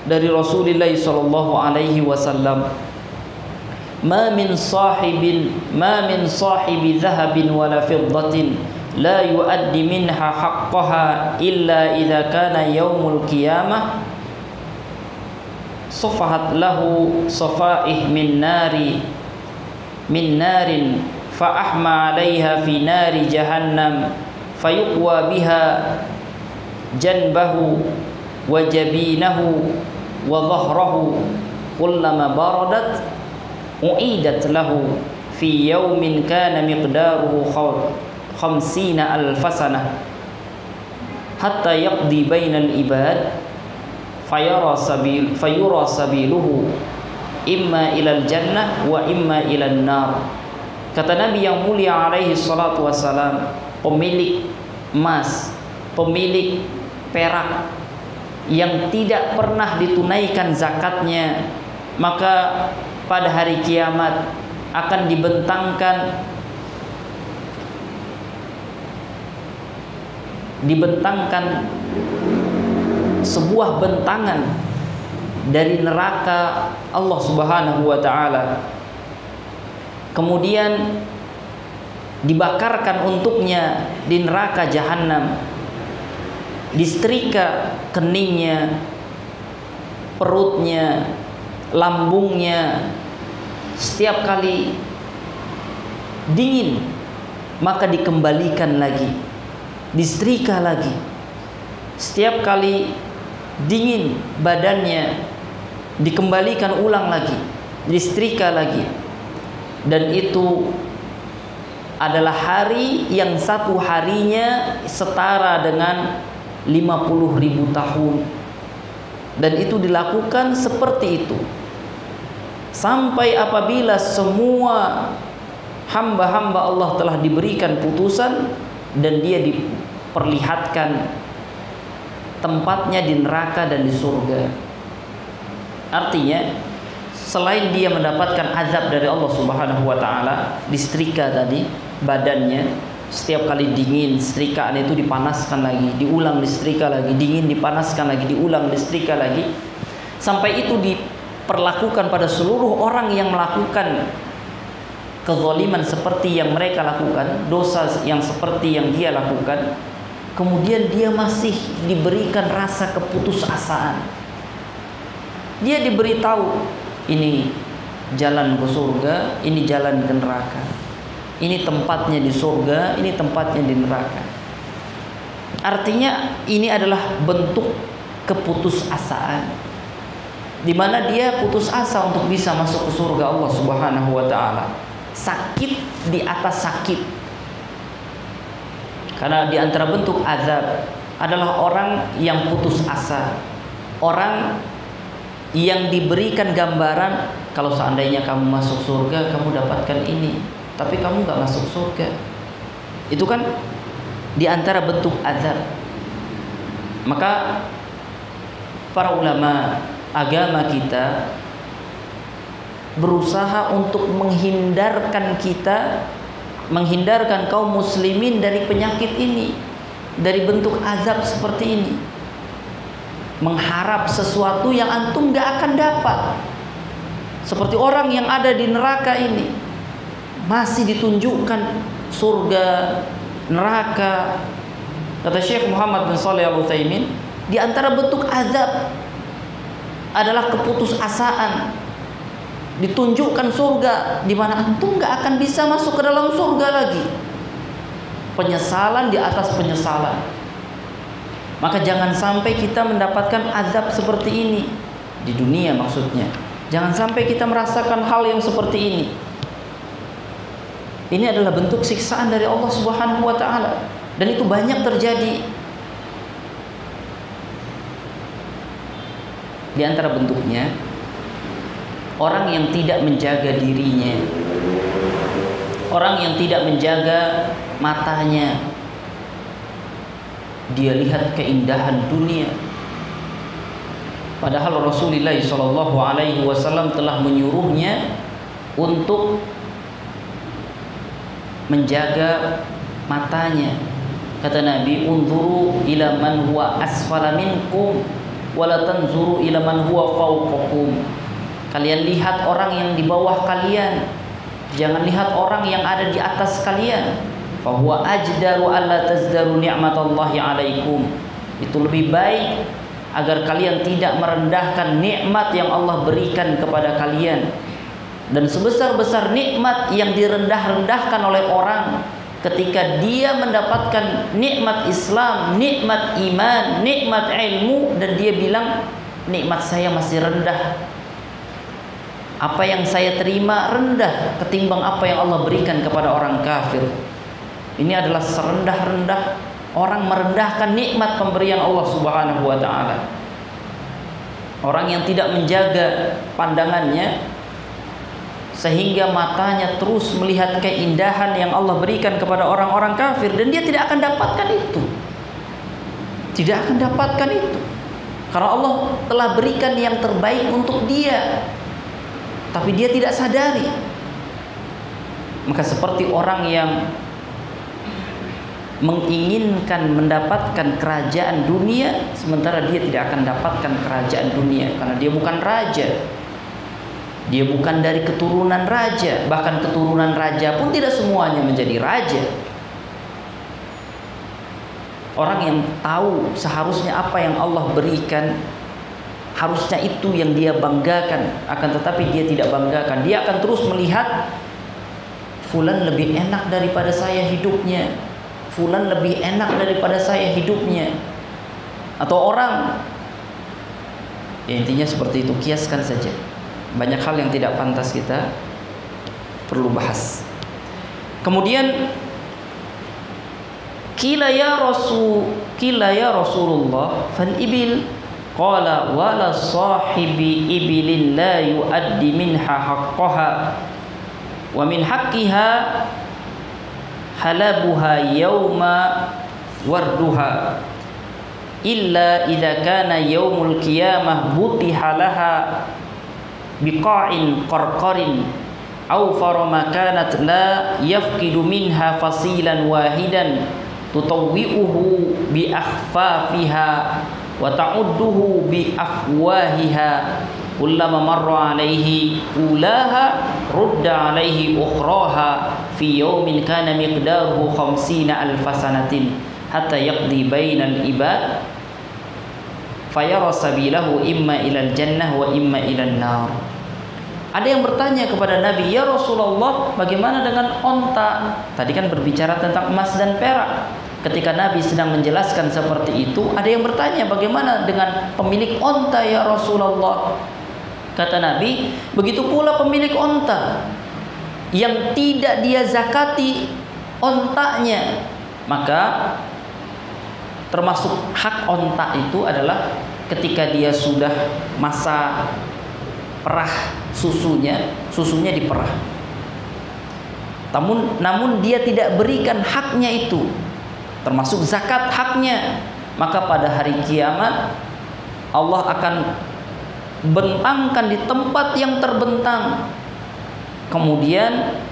dari Rasulullah sallallahu alaihi wasallam, ma min sahibi dhahabin wala fiddatin la yuaddi minha haqqaha illa idza kana yaumul qiyamah safahat lahu safaih min narin fa ahma 'alaiha fi nari jahannam fayuqwa biha janbahu wa jabinahu wa dhahrahu kullama baradat u'idat lahu fi yawmin kana miqdaruhu 50 alfasana hatta yaqdi bainal ibad fayura sabiluhu imma ilal jannah wa imma ilan nar. Kata Nabi yang mulia alaihi salatu wassalam, pemilik emas, pemilik perak yang tidak pernah ditunaikan zakatnya, maka pada hari kiamat akan dibentangkan sebuah bentangan dari neraka Allah Subhanahu wa ta'ala. Kemudian dibakarkan untuknya di neraka Jahannam, disetrika keningnya, perutnya, lambungnya. Setiap kali dingin maka dikembalikan lagi, disetrika lagi. Setiap kali dingin badannya, dikembalikan ulang lagi, disetrika lagi. Dan itu adalah hari yang satu harinya setara dengan 50.000 tahun. Dan itu dilakukan seperti itu sampai apabila semua hamba-hamba Allah telah diberikan putusan dan dia diperlihatkan tempatnya di neraka dan di surga. Artinya selain dia mendapatkan azab dari Allah Subhanahu wa taala, disetrika tadi badannya, setiap kali dingin setrikaan itu dipanaskan lagi, diulang disetrika lagi, dingin dipanaskan lagi, diulang disetrika lagi, sampai itu diperlakukan pada seluruh orang yang melakukan kezaliman seperti yang mereka lakukan, dosa yang seperti yang dia lakukan. Kemudian dia masih diberikan rasa keputusasaan. Dia diberitahu, ini jalan ke surga, ini jalan ke neraka. Ini tempatnya di surga, ini tempatnya di neraka. Artinya ini adalah bentuk keputusasaan, di mana dia putus asa untuk bisa masuk ke surga Allah Subhanahu wa taala. Sakit di atas sakit. Karena di antara bentuk azab adalah orang yang putus asa. Orang yang diberikan gambaran, kalau seandainya kamu masuk surga, kamu dapatkan ini, tapi kamu gak masuk surga. Itu kan di antara bentuk azab. Maka para ulama agama kita berusaha untuk menghindarkan kaum muslimin dari penyakit ini, dari bentuk azab seperti ini. Mengharap sesuatu yang antum gak akan dapat. Seperti orang yang ada di neraka ini, masih ditunjukkan surga, neraka. Kata Syekh Muhammad bin Shalih Al-Utsaimin, di antara bentuk azab adalah keputusasaan. Ditunjukkan surga di mana antum gak akan bisa masuk ke dalam surga lagi. Penyesalan di atas penyesalan. Maka jangan sampai kita mendapatkan azab seperti ini di dunia maksudnya. Jangan sampai kita merasakan hal yang seperti ini. Ini adalah bentuk siksaan dari Allah Subhanahu wa taala, dan itu banyak terjadi. Di antara bentuknya, orang yang tidak menjaga dirinya, orang yang tidak menjaga matanya, dia lihat keindahan dunia. Padahal Rasulullah SAW telah menyuruhnya untuk menjaga matanya. Kata Nabi, unzuru ila man huwa asfala minkum wala tanzuru ila man huwa fawqakum. Kalian lihat orang yang di bawah kalian, jangan lihat orang yang ada di atas kalian. Fahuwa ajdaru alla tazdaru ni'matallahi alaikum. Itu lebih baik agar kalian tidak merendahkan nikmat yang Allah berikan kepada kalian. Dan sebesar-besar nikmat yang direndah-rendahkan oleh orang ketika dia mendapatkan nikmat Islam, nikmat iman, nikmat ilmu, dan dia bilang nikmat saya masih rendah. Apa yang saya terima rendah ketimbang apa yang Allah berikan kepada orang kafir. Ini adalah serendah-rendah orang merendahkan nikmat pemberian Allah Subhanahu wa taala. Orang yang tidak menjaga pandangannya sehingga matanya terus melihat keindahan yang Allah berikan kepada orang-orang kafir, dan dia tidak akan dapatkan itu. Tidak akan dapatkan itu. Karena Allah telah berikan yang terbaik untuk dia, tapi dia tidak sadari. Maka seperti orang yang menginginkan mendapatkan kerajaan dunia, sementara dia tidak akan dapatkan kerajaan dunia karena dia bukan raja. Dia bukan dari keturunan raja. Bahkan keturunan raja pun tidak semuanya menjadi raja. Orang yang tahu seharusnya apa yang Allah berikan, harusnya itu yang dia banggakan. Akan tetapi dia tidak banggakan. Dia akan terus melihat fulan lebih enak daripada saya hidupnya, fulan lebih enak daripada saya hidupnya. Atau orang, ya intinya seperti itu, kiaskan saja. Banyak hal yang tidak pantas kita perlu bahas. Kemudian Qila ya Rasulullah fal ibil, qala wala sahibi ibilin la yuaddi minha haqqaha wa min haqqiha halabuha yawma warduha illa idza kana yaumul qiyamah butiha laha biqa'in qarqarin aw farama kanat la yafqidu minha fasilan wahidan tutawwi'uhu bi akhfafiha wa ta'udduhu bi afwahiha kullama marra alaihi ulaha rudda alaihi ukhraha fi yawmin kana miqdaruhu 50 alf sanatin hatta yaqdi bainal ibad fayara sabilahu imma ilal jannah wa imma ilan nar. Ada yang bertanya kepada Nabi, ya Rasulullah, bagaimana dengan onta? Tadi kan berbicara tentang emas dan perak. Ketika Nabi sedang menjelaskan seperti itu, ada yang bertanya, bagaimana dengan pemilik onta ya Rasulullah? Kata Nabi, begitu pula pemilik onta yang tidak dia zakati ontanya, maka termasuk hak onta itu adalah ketika dia sudah masa perah susunya diperah. Namun dia tidak berikan haknya itu, termasuk zakat haknya, maka pada hari kiamat Allah akan bentangkan di tempat yang terbentang. Kemudian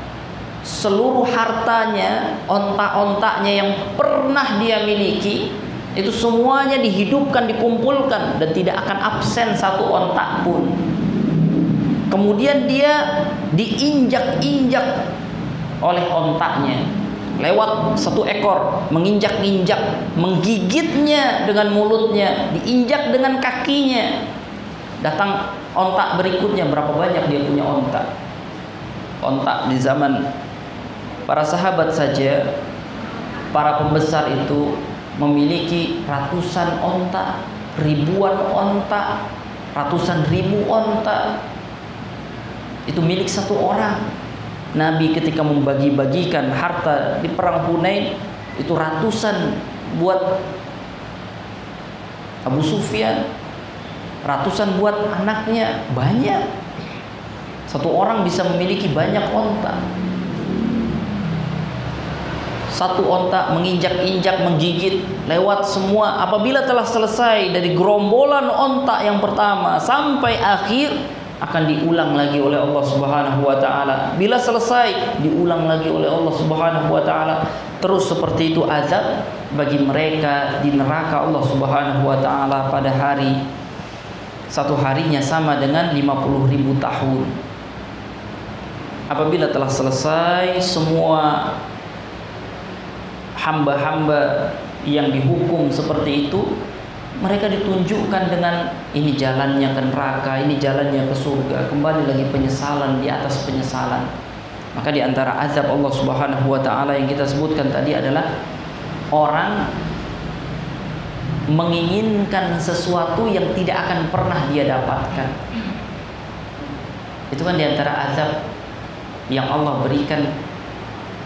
seluruh hartanya, onta-ontanya yang pernah dia miliki, itu semuanya dihidupkan, dikumpulkan, dan tidak akan absen satu onta pun. Kemudian dia diinjak-injak oleh ontanya lewat satu ekor, menginjak-injak, menggigitnya dengan mulutnya, diinjak dengan kakinya. Datang onta berikutnya, berapa banyak dia punya onta. Onta di zaman para sahabat saja, para pembesar itu memiliki ratusan onta, ribuan onta, ratusan ribu onta. Itu milik satu orang. Nabi ketika membagi-bagikan harta di perang Hunain, itu ratusan buat Abu Sufyan, ratusan buat anaknya, banyak. Satu orang bisa memiliki banyak onta. Satu onta menginjak-injak, menggigit, lewat semua. Apabila telah selesai dari gerombolan onta yang pertama sampai akhir, akan diulang lagi oleh Allah Subhanahu wa taala. Bila selesai, diulang lagi oleh Allah Subhanahu wa taala. Terus seperti itu azab bagi mereka di neraka Allah Subhanahu wa taala pada hari, satu harinya sama dengan 50.000 tahun. Apabila telah selesai semua hamba-hamba yang dihukum seperti itu, mereka ditunjukkan dengan ini jalannya ke neraka, ini jalannya ke surga, kembali lagi penyesalan di atas penyesalan. Maka di antara azab Allah Subhanahu wa taala yang kita sebutkan tadi adalah orang menginginkan sesuatu yang tidak akan pernah dia dapatkan. Itu kan di antara azab yang Allah berikan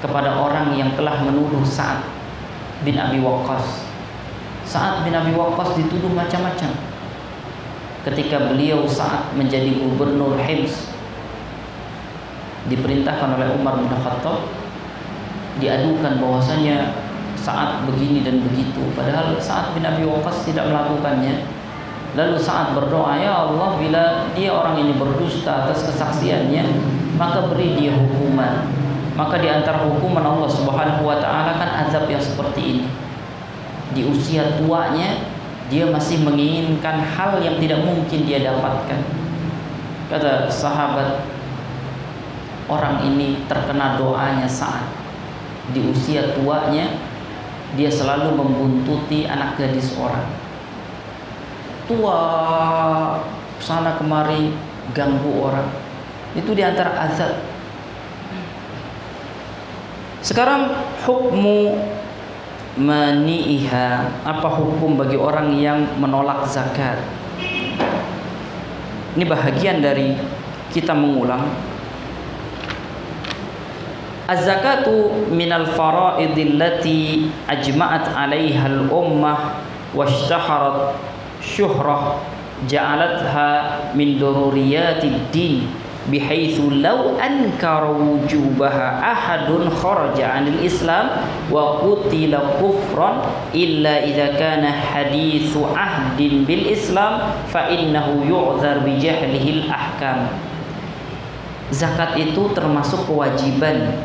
kepada orang yang telah menuduh Sa'ad bin Abi Waqqas. Sa'ad bin Abi Waqqas dituduh macam-macam. Ketika beliau Sa'ad menjadi gubernur Hims, diperintahkan oleh Umar bin Khattab, diadukan bahwasanya Sa'ad begini dan begitu, padahal Sa'ad bin Abi Waqqas tidak melakukannya. Lalu Sa'ad berdoa, ya Allah, bila dia orang ini berdusta atas kesaksiannya, maka beri dia hukuman. Maka di antara hukuman Allah Subhanahu wa taala kan azab yang seperti ini. Di usia tuanya dia masih menginginkan hal yang tidak mungkin dia dapatkan. Kata sahabat, orang ini terkena doanya Sa'ad. Di usia tuanya dia selalu membuntuti anak gadis orang. Tua sana kemari ganggu orang. Itu di antara azab. Sekarang hukmu mani'iha, apa hukum bagi orang yang menolak zakat? Ini bahagian dari kita mengulang. Az-zakatu minal fara'idil lati ajma'at 'alaiha al-ummah washtaharat syuhrah ja'alatha min dururiyatid din bihaitsu law ankara wujubaha ahadun kharaja 'anil islam wa qutila kufran illa idza kana haditsu ahdin bil islam fa innahu yu'dzar bi jahlihil ahkam. Zakat itu termasuk kewajiban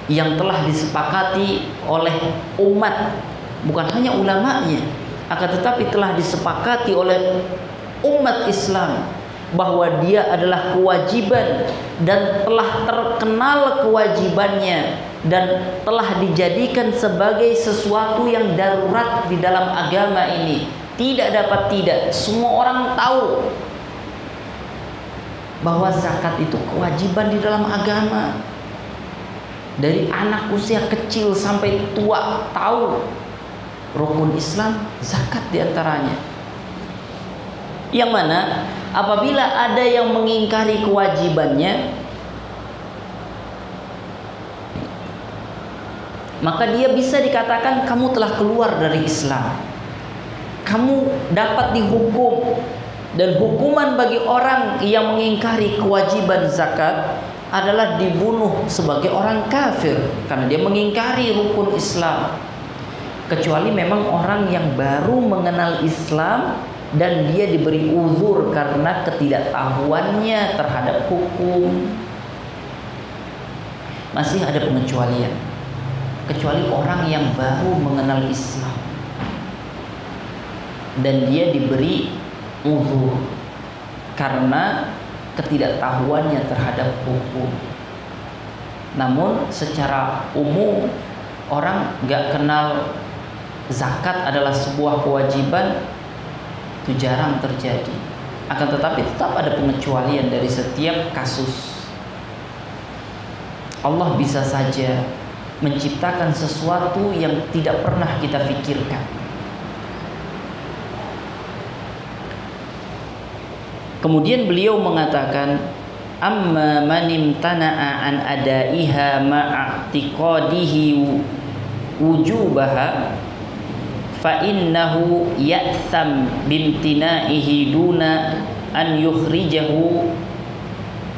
yang telah disepakati oleh umat, bukan hanya ulamanya, akan tetapi telah disepakati oleh umat Islam bahwa dia adalah kewajiban dan telah terkenal kewajibannya dan telah dijadikan sebagai sesuatu yang darurat di dalam agama ini. Tidak dapat tidak, semua orang tahu bahwa zakat itu kewajiban di dalam agama. Dari anak usia kecil sampai tua tahu rukun Islam, zakat diantaranya. Yang mana apabila ada yang mengingkari kewajibannya, maka dia bisa dikatakan kamu telah keluar dari Islam, kamu dapat dihukum. Dan hukuman bagi orang yang mengingkari kewajiban zakat adalah dibunuh sebagai orang kafir karena dia mengingkari rukun Islam. Kecuali memang orang yang baru mengenal Islam dan dia diberi uzur karena ketidaktahuannya terhadap hukum. Masih ada pengecualian. Kecuali orang yang baru mengenal Islam dan dia diberi uzur karena ketidaktahuannya terhadap hukum. Namun secara umum orang gak kenal zakat adalah sebuah kewajiban itu jarang terjadi. Akan tetapi tetap ada pengecualian dari setiap kasus. Allah bisa saja menciptakan sesuatu yang tidak pernah kita pikirkan. Kemudian beliau mengatakan, amma man imtana'a an adaiha ma'atiqadihi wujubaha fa innahu ya'tham bimtina'ihi duna an yukhrijahu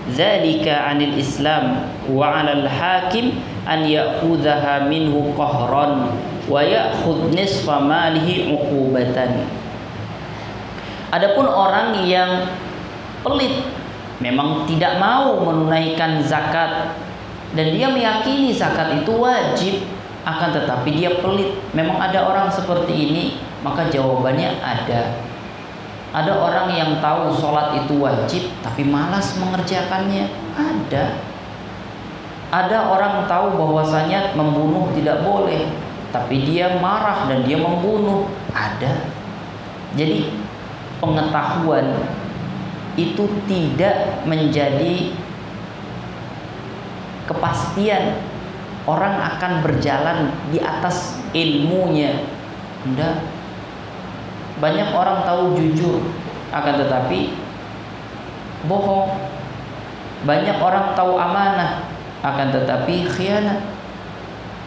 dzalika 'anil Islam wa 'alal hakim an ya'khudhaha minhu qahran wa ya'khudh nisfa malihi 'uqubatan. Adapun orang yang pelit, memang tidak mau menunaikan zakat dan dia meyakini zakat itu wajib, akan tetapi dia pelit. Memang ada orang seperti ini, maka jawabannya ada. Ada orang yang tahu sholat itu wajib tapi malas mengerjakannya, ada. Ada orang tahu bahwasanya membunuh tidak boleh tapi dia marah dan dia membunuh, ada. Jadi pengetahuan itu tidak menjadi kepastian orang akan berjalan di atas ilmunya. Enggak. Banyak orang tahu jujur akan tetapi bohong. Banyak orang tahu amanah akan tetapi khianat.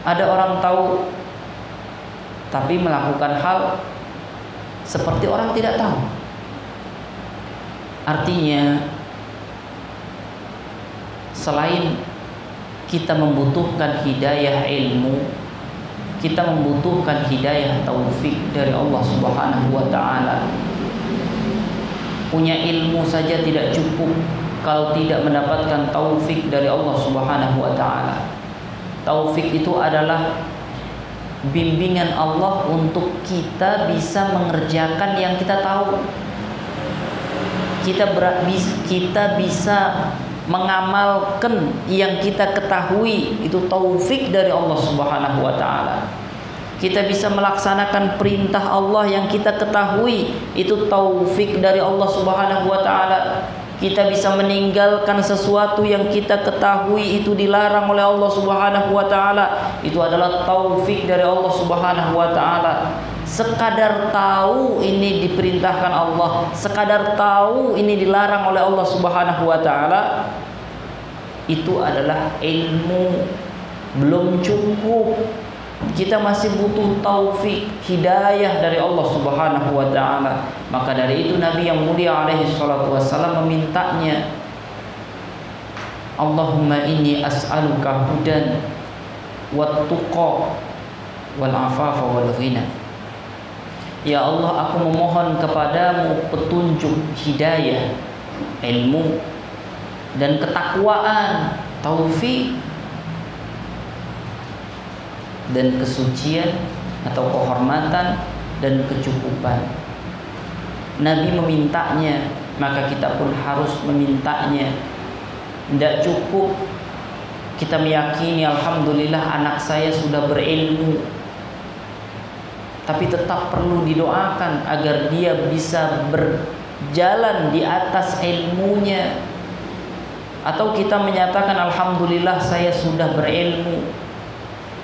Ada orang tahu tapi melakukan hal seperti orang tidak tahu. Artinya selain kita membutuhkan hidayah ilmu, kita membutuhkan hidayah taufik dari Allah Subhanahu wa taala. Punya ilmu saja tidak cukup kalau tidak mendapatkan taufik dari Allah Subhanahu wa taala. Taufik itu adalah bimbingan Allah untuk kita bisa mengerjakan yang kita tahu. Kita bisa mengamalkan yang kita ketahui, itu taufik dari Allah Subhanahu wa taala. Kita bisa melaksanakan perintah Allah yang kita ketahui, itu taufik dari Allah Subhanahu wa taala. kita bisa meninggalkan sesuatu yang kita ketahui itu dilarang oleh Allah Subhanahu wa taala. Itu adalah taufik dari Allah Subhanahu wa taala. Sekadar tahu ini diperintahkan Allah, sekadar tahu ini dilarang oleh Allah Subhanahu wa taala, itu adalah ilmu. Belum cukup. Kita masih butuh taufik, hidayah dari Allah Subhanahu wa taala. Maka dari itu Nabi yang mulia alaihi salatu wassalam memintanya, Allahumma inni as'aluka hudan wat tuqa wal afafa wal ghina. Ya Allah, aku memohon kepadamu petunjuk, hidayah, ilmu dan ketakwaan, taufik dan kesucian atau kehormatan dan kecukupan. Nabi memintanya, maka kita pun harus memintanya. Tidak cukup kita meyakini alhamdulillah anak saya sudah berilmu, tapi tetap perlu didoakan agar dia bisa berjalan di atas ilmunya. Atau kita menyatakan alhamdulillah saya sudah berilmu,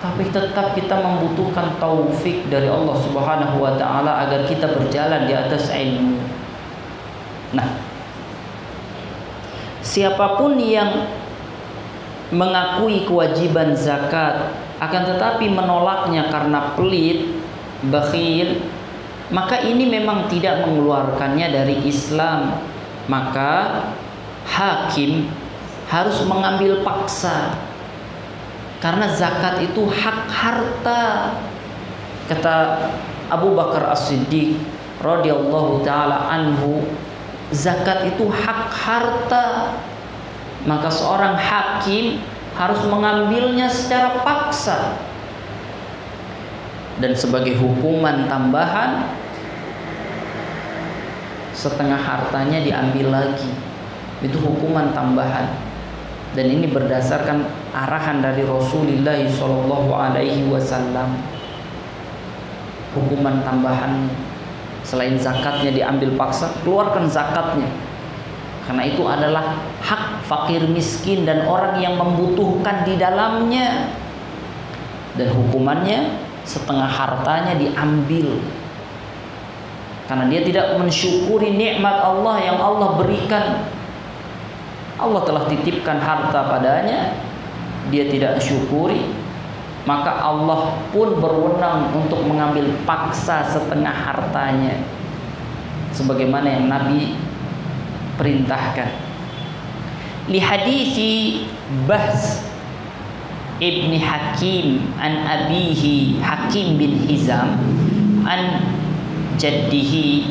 tapi tetap kita membutuhkan taufik dari Allah Subhanahu wa taala agar kita berjalan di atas ilmu. Nah, siapapun yang mengakui kewajiban zakat akan tetapi menolaknya karena pelit, bakhil, maka ini memang tidak mengeluarkannya dari Islam. Maka hakim harus mengambil paksa. Karena zakat itu hak harta. Kata Abu Bakar As-Siddiq radhiyallahu taala anhu, zakat itu hak harta. Maka seorang hakim harus mengambilnya secara paksa. Dan sebagai hukuman tambahan, setengah hartanya diambil lagi. Itu hukuman tambahan. Dan ini berdasarkan arahan dari Rasulullah sallallahu alaihi wasallam. Hukuman tambahan selain zakatnya diambil paksa, keluarkan zakatnya. Karena itu adalah hak fakir miskin dan orang yang membutuhkan di dalamnya. Dan hukumannya setengah hartanya diambil. Karena dia tidak mensyukuri nikmat Allah yang Allah berikan. Allah telah titipkan harta padanya, dia tidak syukuri, maka Allah pun berwenang untuk mengambil paksa setengah hartanya, sebagaimana yang Nabi perintahkan. Li hadisi Bahs ibni Hakim an abihi Hakim bin Hizam an jaddihi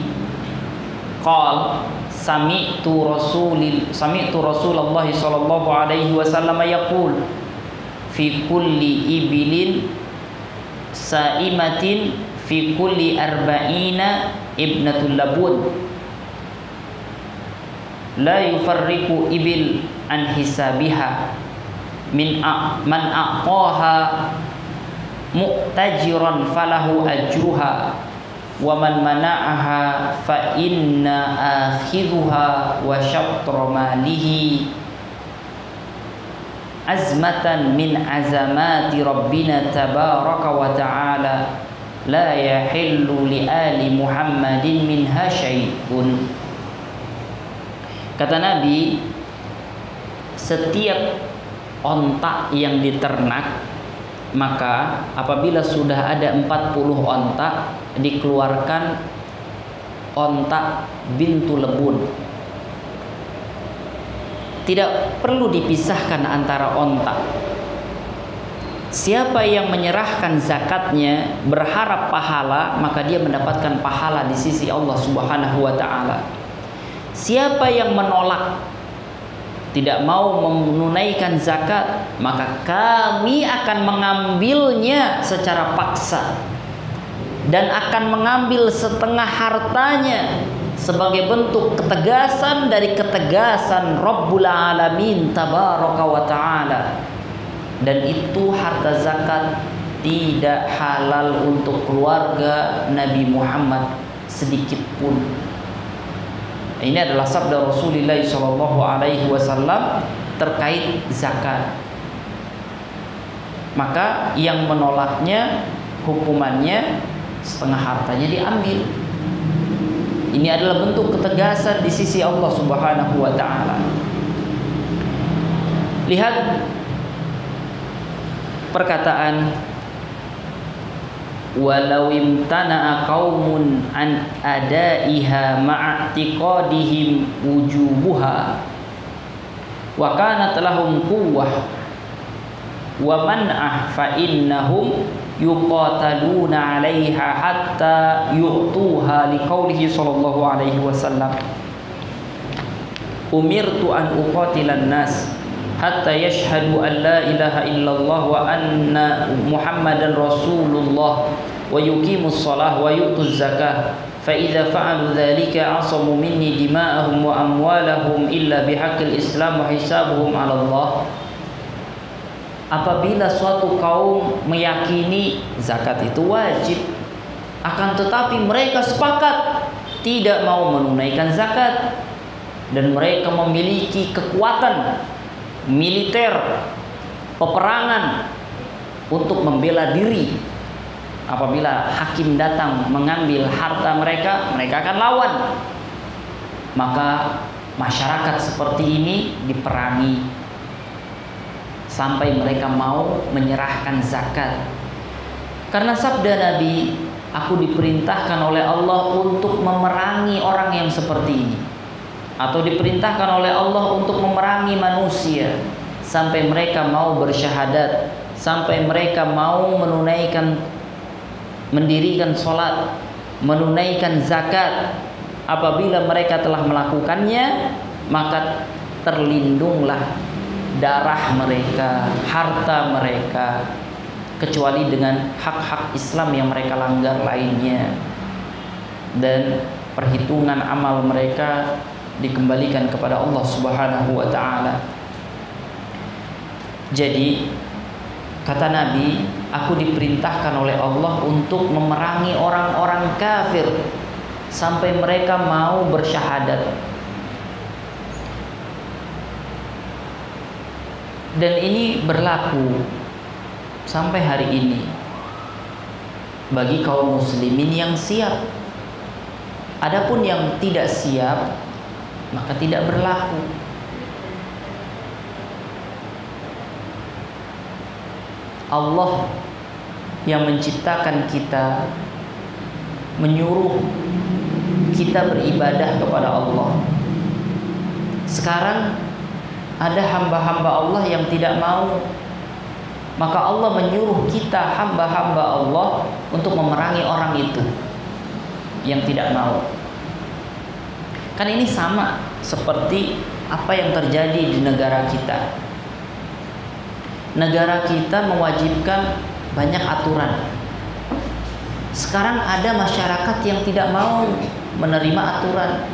qala Sami'tu Rasulullah sallallahu alaihi wasallam yaqul fi kulli ibilin sa'imatin fi kulli arba'ina ibnatul labun la yufarriqu ibil an hisabiha man aqaha mu'tajiran falahu ajruha wa man mana'aha fa inna akhidhuha wa syatra malihi azmatan min azamati rabbina tabaraka wa ta'ala la yahillu li ali Muhammadin minha syai'un. Kata Nabi, setiap onta yang diternak, maka apabila sudah ada 40 onta, dikeluarkan onta bintu lebun. Tidak perlu dipisahkan antara onta. Siapa yang menyerahkan zakatnya berharap pahala, maka dia mendapatkan pahala di sisi Allah Subhanahu wa taala. Siapa yang menolak, tidak mau menunaikan zakat, maka kami akan mengambilnya secara paksa dan akan mengambil setengah hartanya sebagai bentuk ketegasan dari ketegasan Rabbul Alamin Tabaraka wa Ta'ala. Dan itu harta zakat tidak halal untuk keluarga Nabi Muhammad sedikit pun. Ini adalah sabda Rasulullah SAW terkait zakat. Maka yang menolaknya hukumannya setengah hartanya diambil. Ini adalah bentuk ketegasan di sisi Allah Subhanahu wa taala. Lihat perkataan walau imtana'a qaumun an adaiha ma'atiqadihim wujubuha wa kanat lahum quwwah wa man'ah fa innahum yuqataluna 'alaiha hatta yu'tuha liqaulihi sallallahu alaihi wasallam umirtu an uqatilan nas hatta yashhadu an la ilaha illallah wa anna muhammadan rasulullah wa yuqimus shalah wa yu'tuz zakah fa idza fa'alu dzalika 'asamu minni dima'ahum wa amwalahum illa bihaqqil islam wa hisabuhum 'ala Allah. Apabila suatu kaum meyakini zakat itu wajib, akan tetapi mereka sepakat tidak mau menunaikan zakat, dan mereka memiliki kekuatan militer, peperangan untuk membela diri. Apabila hakim datang mengambil harta mereka, mereka akan lawan. Maka masyarakat seperti ini diperangi sampai mereka mau menyerahkan zakat. Karena sabda Nabi, aku diperintahkan oleh Allah untuk memerangi orang yang seperti ini, atau diperintahkan oleh Allah untuk memerangi manusia sampai mereka mau bersyahadat, sampai mereka mau mendirikan sholat, menunaikan zakat. Apabila mereka telah melakukannya, maka terlindunglah darah mereka, harta mereka, kecuali dengan hak-hak Islam yang mereka langgar lainnya, dan perhitungan amal mereka dikembalikan kepada Allah Subhanahu wa taala. Jadi kata Nabi, aku diperintahkan oleh Allah untuk memerangi orang-orang kafir sampai mereka mau bersyahadat. Dan ini berlaku sampai hari ini bagi kaum muslimin yang siap. Adapun yang tidak siap, maka tidak berlaku. Allah yang menciptakan kita menyuruh kita beribadah kepada Allah. Sekarang ada hamba-hamba Allah yang tidak mau, maka Allah menyuruh kita hamba-hamba Allah untuk memerangi orang itu yang tidak mau. Kan ini sama seperti apa yang terjadi di negara kita. Negara kita mewajibkan banyak aturan. Sekarang ada masyarakat yang tidak mau menerima aturan.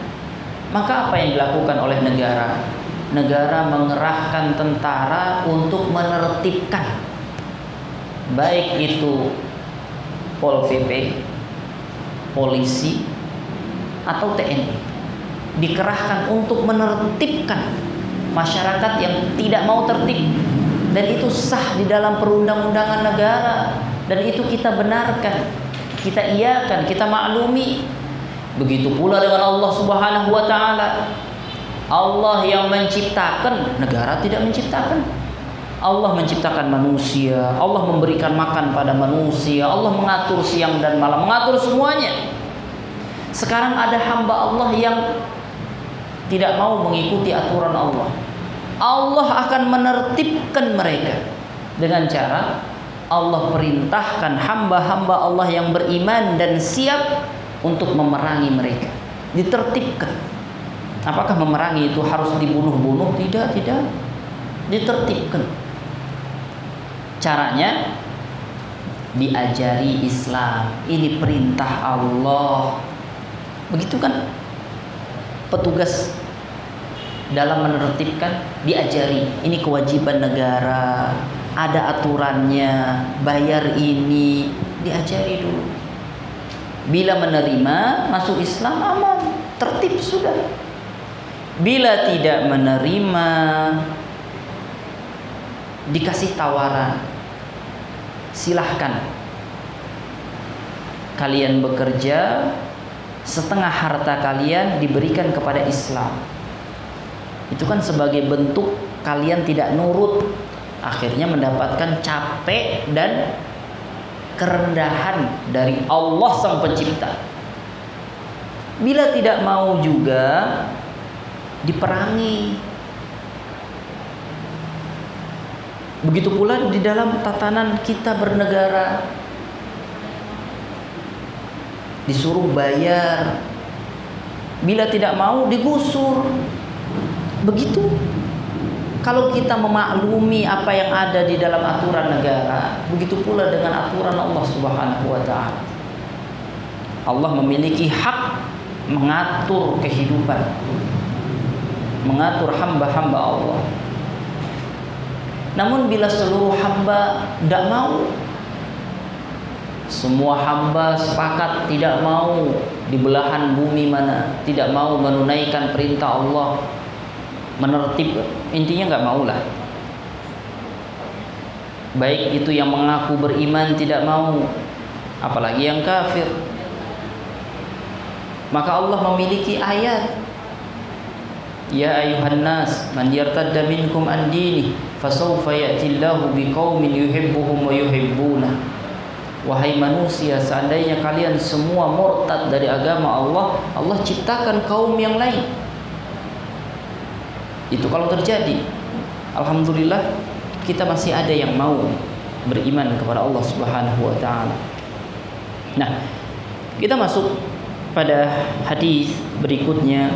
Maka apa yang dilakukan oleh negara? Negara mengerahkan tentara untuk menertibkan, baik itu Pol PP, polisi, atau TNI, dikerahkan untuk menertibkan masyarakat yang tidak mau tertib. Dan itu sah di dalam perundang-undangan negara, dan itu kita benarkan, kita iakan, kita maklumi. Begitu pula dengan Allah Subhanahu wa taala. Allah yang menciptakan, negara tidak menciptakan. Allah menciptakan manusia, Allah memberikan makan pada manusia, Allah mengatur siang dan malam, mengatur semuanya. Sekarang ada hamba Allah yang tidak mau mengikuti aturan Allah. Allah akan menertibkan mereka dengan cara Allah perintahkan hamba-hamba Allah yang beriman dan siap untuk memerangi mereka, ditertibkan. Apakah memerangi itu harus dibunuh-bunuh? Tidak, ditertibkan. Caranya diajari Islam. Ini perintah Allah. Begitu kan petugas dalam menertibkan, diajari. Ini kewajiban negara, ada aturannya, bayar ini, diajari dulu. Bila menerima, masuk Islam, aman, tertib sudah. Bila tidak menerima, dikasih tawaran, silahkan kalian bekerja, setengah harta kalian diberikan kepada Islam. Itu kan sebagai bentuk kalian tidak nurut, akhirnya mendapatkan capek dan kerendahan dari Allah Sang Pencipta. Bila tidak mau juga, diperangi. Begitu pula di dalam tatanan kita bernegara, disuruh bayar, bila tidak mau digusur. Begitu. Kalau kita memaklumi apa yang ada di dalam aturan negara, begitu pula dengan aturan Allah Subhanahu wa taala. Allah memiliki hak mengatur kehidupan, mengatur hamba-hamba Allah. Namun bila seluruh hamba tidak mau, semua hamba sepakat tidak mau di belahan bumi mana, tidak mau menunaikan perintah Allah, menertib, intinya nggak maulah. Baik itu yang mengaku beriman tidak mau, apalagi yang kafir. Maka Allah memiliki ayat, ya ayuhan nas man yartadda minkum an dini fasawfa ya'tillahu biqaumin yuhibbuhum wa yuhibbuna. Wahai manusia, seandainya kalian semua murtad dari agama Allah, Allah ciptakan kaum yang lain. Itu kalau terjadi, alhamdulillah kita masih ada yang mau beriman kepada Allah Subhanahu wa taala. Nah, kita masuk pada hadis berikutnya.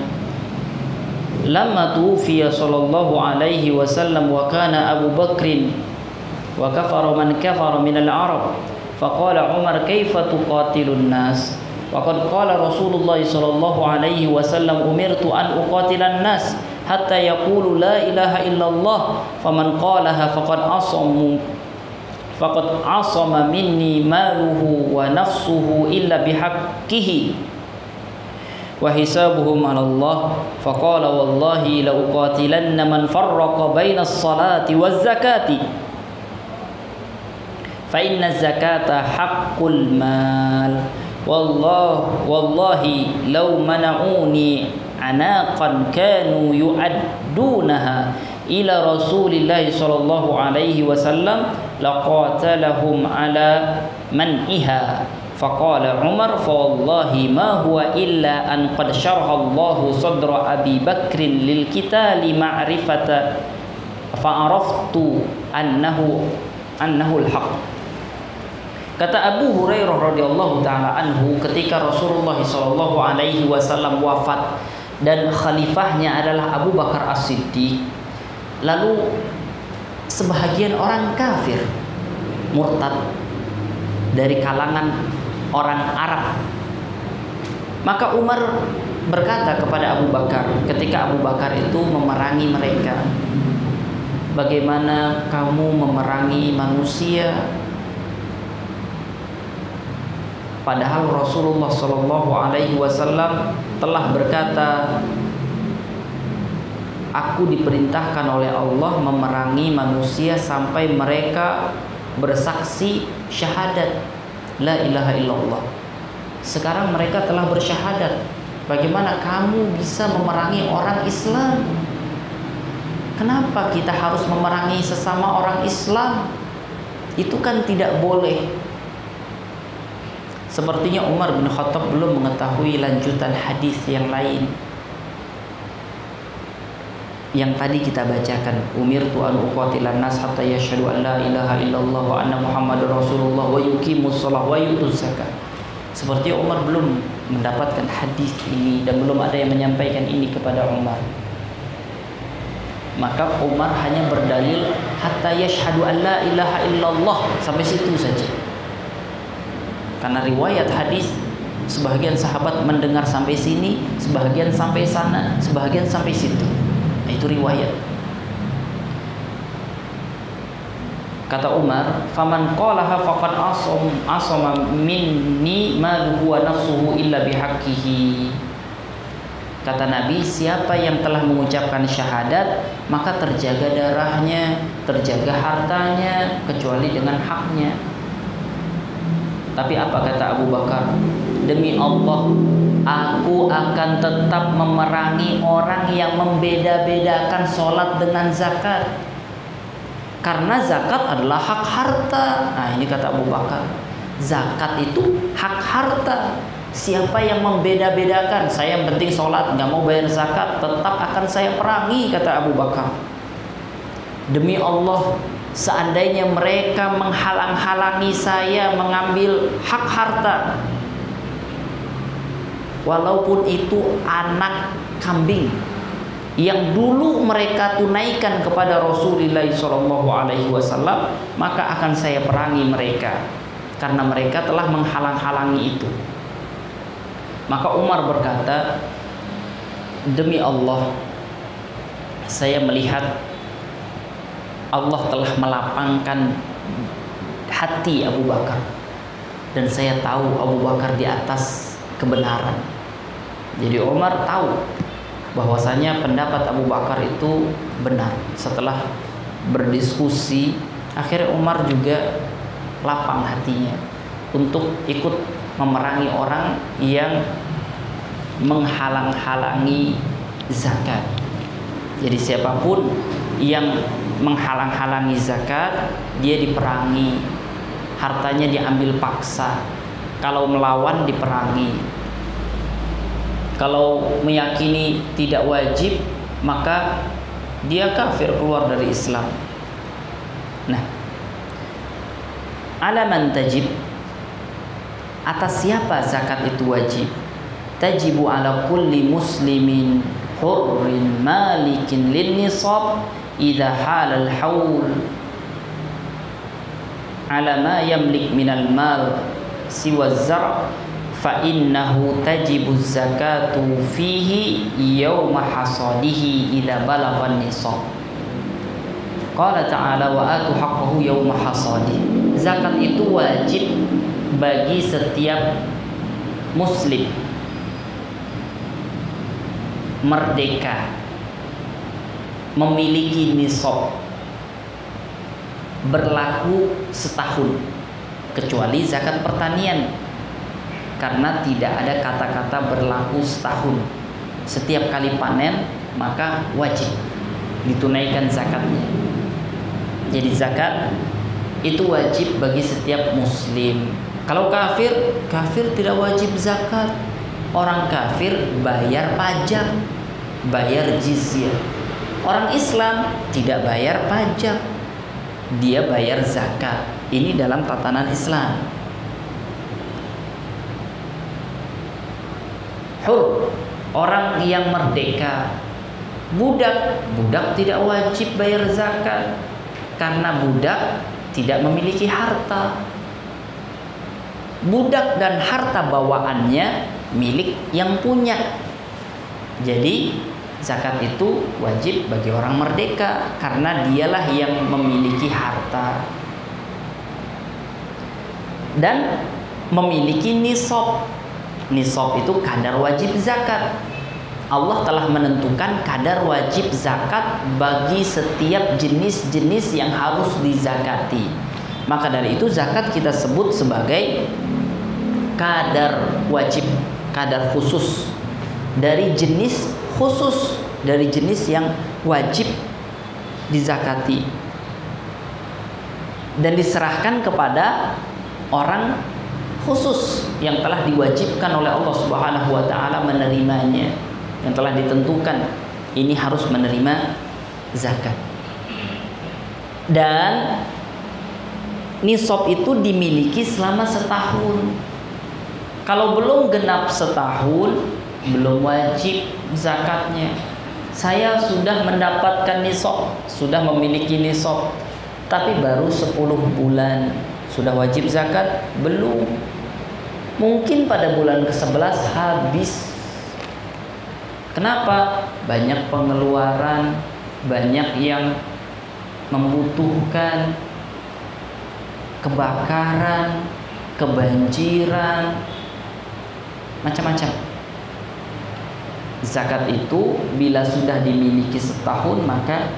Lamma tufiya sallallahu alaihi wasallam wa kana Abu Bakrin wa kafara man kafara min al-Arab faqala Umar kaifa tuqatilun nas wa qad qala Rasulullah sallallahu alaihi wasallam umirtu an uqatilan nas hatta yaqulu la ilaha illallah faman qalaha faqad asama minni maluhu wa nafsuhu illa bihaqqihi wa hisabuhum 'ala Allah faqala wallahi la uqatilanna man farraqa baina as-salati waz-zakati fa inna az-zakata haqqul mal wallahi law mana'uni anaqan kanu yu'addunaha ila Rasulillah sallallahu alaihi wasallam laqatalahum ala man'iha faqala Umar fa wallahi ma huwa illa an qad syaraha Allahu sadra Abi Bakrin lil qitali ma'rifata fa araftu annahu al-haq. Kata Abu Hurairah radhiyallahu taala anhu, ketika Rasulullah sallallahu alaihi wasallam wafat dan khalifahnya adalah Abu Bakar As-Siddiq, lalu sebahagian orang kafir murtad dari kalangan orang Arab, maka Umar berkata kepada Abu Bakar ketika Abu Bakar itu memerangi mereka, bagaimana kamu memerangi manusia padahal Rasulullah sallallahu alaihi wasallam telah berkata, aku diperintahkan oleh Allah memerangi manusia sampai mereka bersaksi syahadat la ilaha illallah. Sekarang mereka telah bersyahadat, bagaimana kamu bisa memerangi orang Islam? Kenapa kita harus memerangi sesama orang Islam? Itu kan tidak boleh. Sepertinya Umar bin Khattab belum mengetahui lanjutan hadis yang lain yang tadi kita bacakan, umirtu an uqatilan nas hatta yashhadu an la ilaha illallah wa anna muhammadar rasulullah wa yuqimus shalah wa yutuz zakat. Seperti Umar belum mendapatkan hadis ini dan belum ada yang menyampaikan ini kepada Umar. Maka Umar hanya berdalil hatta yashhadu an la ilaha illallah, sampai situ saja. Karena riwayat hadis sebahagian sahabat mendengar sampai sini, sebahagian sampai sana, sebahagian sampai situ. Itu riwayat. Kata Umar, faman qalaha faqad asama minni maluhu wa nafsuhu illa bihaqqihi. Kata Nabi, siapa yang telah mengucapkan syahadat, maka terjaga darahnya, terjaga hartanya, kecuali dengan haknya. Tapi apa kata Abu Bakar? Demi Allah, aku akan tetap memerangi orang yang membeda-bedakan sholat dengan zakat. Karena zakat adalah hak harta. Nah, ini kata Abu Bakar, zakat itu hak harta. Siapa yang membeda-bedakan, saya yang penting sholat, nggak mau bayar zakat, tetap akan saya perangi, kata Abu Bakar. Demi Allah, seandainya mereka menghalang-halangi saya mengambil hak harta, walaupun itu anak kambing yang dulu mereka tunaikan kepada Rasulullah SAW, maka akan saya perangi mereka, karena mereka telah menghalang-halangi itu. Maka Umar berkata, demi Allah, saya melihat Allah telah melapangkan hati Abu Bakar, dan saya tahu Abu Bakar di atas kebenaran. Jadi Umar tahu bahwasanya pendapat Abu Bakar itu benar. Setelah berdiskusi, akhirnya Umar juga lapang hatinya untuk ikut memerangi orang yang menghalang-halangi zakat. Jadi siapapun yang menghalang-halangi zakat, dia diperangi, hartanya diambil paksa. Kalau melawan diperangi. Kalau meyakini tidak wajib, maka dia kafir, keluar dari Islam. Nah, alaman tajib, atas siapa zakat itu wajib? Tajibu ala kulli muslimin hurrin malikin lin nisab idza halal haul ala ma yamlik minal mal siwa zar' fa innahu tajibu zakatu fihi yawma hasadihi idza balagha nisab. Qala ta'ala wa atu haqqahu yawma hasadihi. Zakat itu wajib bagi setiap muslim merdeka, memiliki nisab, berlaku setahun, kecuali zakat pertanian, karena tidak ada kata-kata berlaku setahun. Setiap kali panen maka wajib ditunaikan zakatnya. Jadi zakat itu wajib bagi setiap muslim. Kalau kafir, kafir tidak wajib zakat. Orang kafir bayar pajak, bayar jizyah. Orang Islam tidak bayar pajak, dia bayar zakat. Ini dalam tatanan Islam. Hur, orang yang merdeka. Budak, budak tidak wajib bayar zakat, karena budak tidak memiliki harta. Budak dan harta bawaannya milik yang punya. Jadi zakat itu wajib bagi orang merdeka, karena dialah yang memiliki harta dan memiliki nisab. Nisab itu kadar wajib zakat. Allah telah menentukan kadar wajib zakat bagi setiap jenis-jenis yang harus dizakati. Maka dari itu zakat kita sebut sebagai kadar wajib, kadar khusus dari jenis khusus, dari jenis yang wajib dizakati, dan diserahkan kepada orang khusus yang telah diwajibkan oleh Allah Subhanahu wa taala menerimanya, yang telah ditentukan ini harus menerima zakat. Dan nisab itu dimiliki selama setahun. Kalau belum genap setahun, belum wajib zakatnya. Saya sudah mendapatkan nisab, sudah memiliki nisab, tapi baru 10 bulan. Sudah wajib zakat? Belum. Mungkin pada bulan ke-11 habis. Kenapa? Banyak pengeluaran, banyak yang membutuhkan, kebakaran, kebanjiran, macam-macam. zakat itu bila sudah dimiliki setahun maka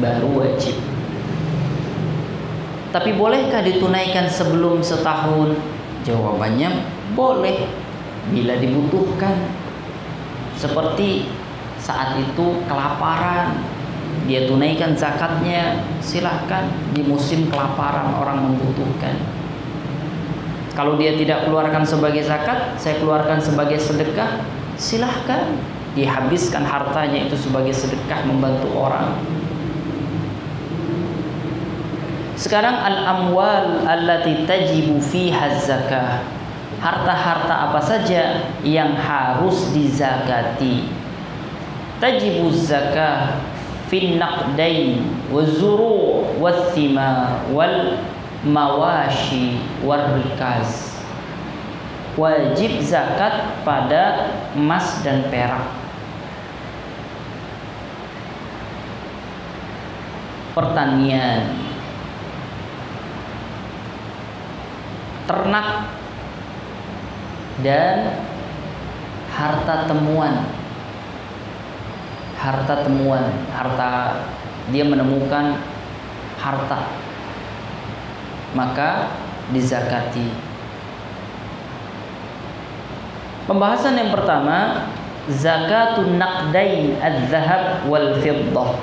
baru wajib. Tapi bolehkah ditunaikan sebelum setahun? Jawabannya boleh bila dibutuhkan. Seperti saat itu kelaparan, dia tunaikan zakatnya, silahkan. Di musim kelaparan orang membutuhkan. Kalau dia tidak keluarkan sebagai zakat, saya keluarkan sebagai sedekah, silahkan. Dihabiskan hartanya itu sebagai sedekah membantu orang. Sekarang al-amwal allati tajibu fiha zakah. Harta-harta apa saja yang harus dizakati? Tajibu zakah fin naqdain waz-zuru' wath-thimar wal mawashi war-rikaz. Wajib zakat pada emas dan perak, pertanian, ternak, dan harta temuan. Harta dia menemukan harta, maka dizakati. Pembahasan yang pertama, zakatun naqdain az-zahab wal fiddah.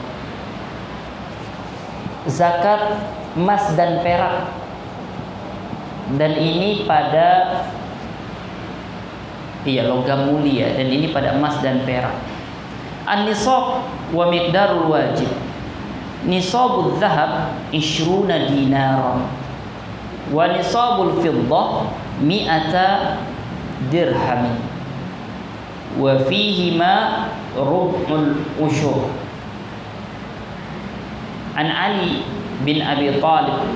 Zakat emas dan perak. Dan ini pada logam mulia, dan ini pada emas dan perak. An-nisab wa miqdarul wajib. Nisabul zahab 20 dinaran wa nisabul fiddah 100 dirham wa fihima rub'ul ushur. An Ali bin Abi Thalib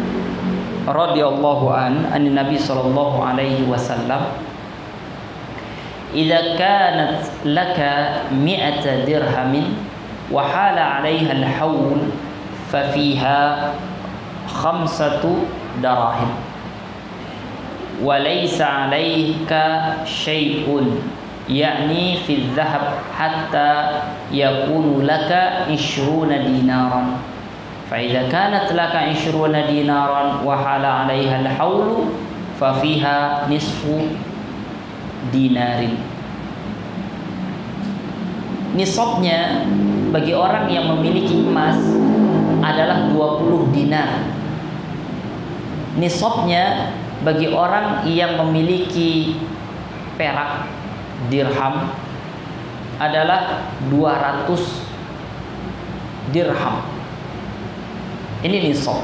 radhiyallahu an Nabi sallallahu alaihi wasallam, idza kanat laka 100 dirhamin wa hala 'alaiha al-hawl fa fiha 5 darahim wa laysa 'alaika syai'un, yakni fi adh-dhahab hatta yakunu laka 20 dinaran. Fa idza kanat laka 20 dinaran wa hala 'alaiha al-hawl fa fiha nisfu dinarin. Nisabnya bagi orang yang memiliki emas adalah 20 dinar. Nisabnya bagi orang yang memiliki perak, dirham, adalah 200 dirham. Ini nisab.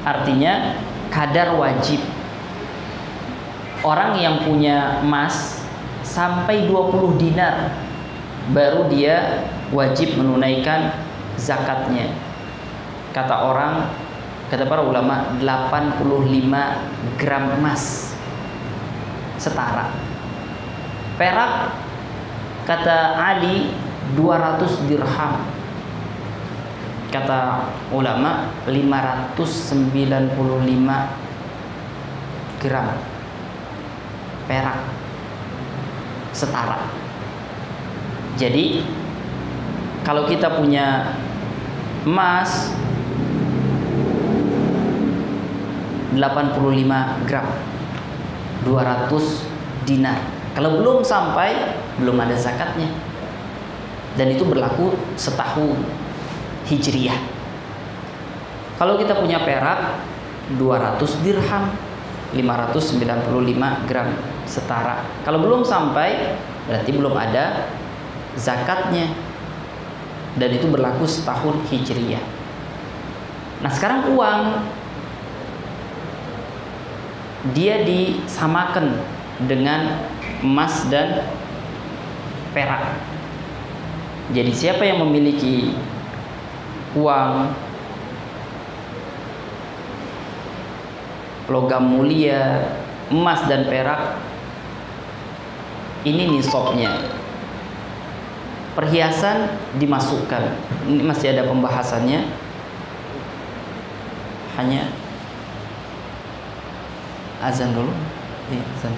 Artinya kadar wajib. Orang yang punya emas sampai 20 dinar baru dia wajib menunaikan zakatnya. Kata para ulama 85 gram emas setara. Perak kata Ali 200 dirham. Kata ulama 595 gram perak setara. Jadi kalau kita punya emas 85 gram 200 dinar, kalau belum sampai, belum ada zakatnya. Dan itu berlaku setahun hijriyah. Kalau kita punya perak 200 dirham 595 gram setara, kalau belum sampai berarti belum ada zakatnya, dan itu berlaku setahun hijriyah. Nah sekarang uang, dia disamakan dengan emas dan perak. Jadi siapa yang memiliki uang logam mulia, emas dan perak, ini nisabnya. Perhiasan dimasukkan. Ini masih ada pembahasannya. Hanya azan dulu. Azan.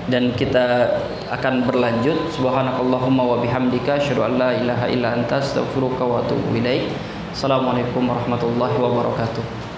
dan kita akan berlanjut. Subhanakallahumma wa bihamdika asyhadu an la ilaha illa anta astaghfiruka wa atubu ilaik. Assalamualaikum warahmatullahi wabarakatuh.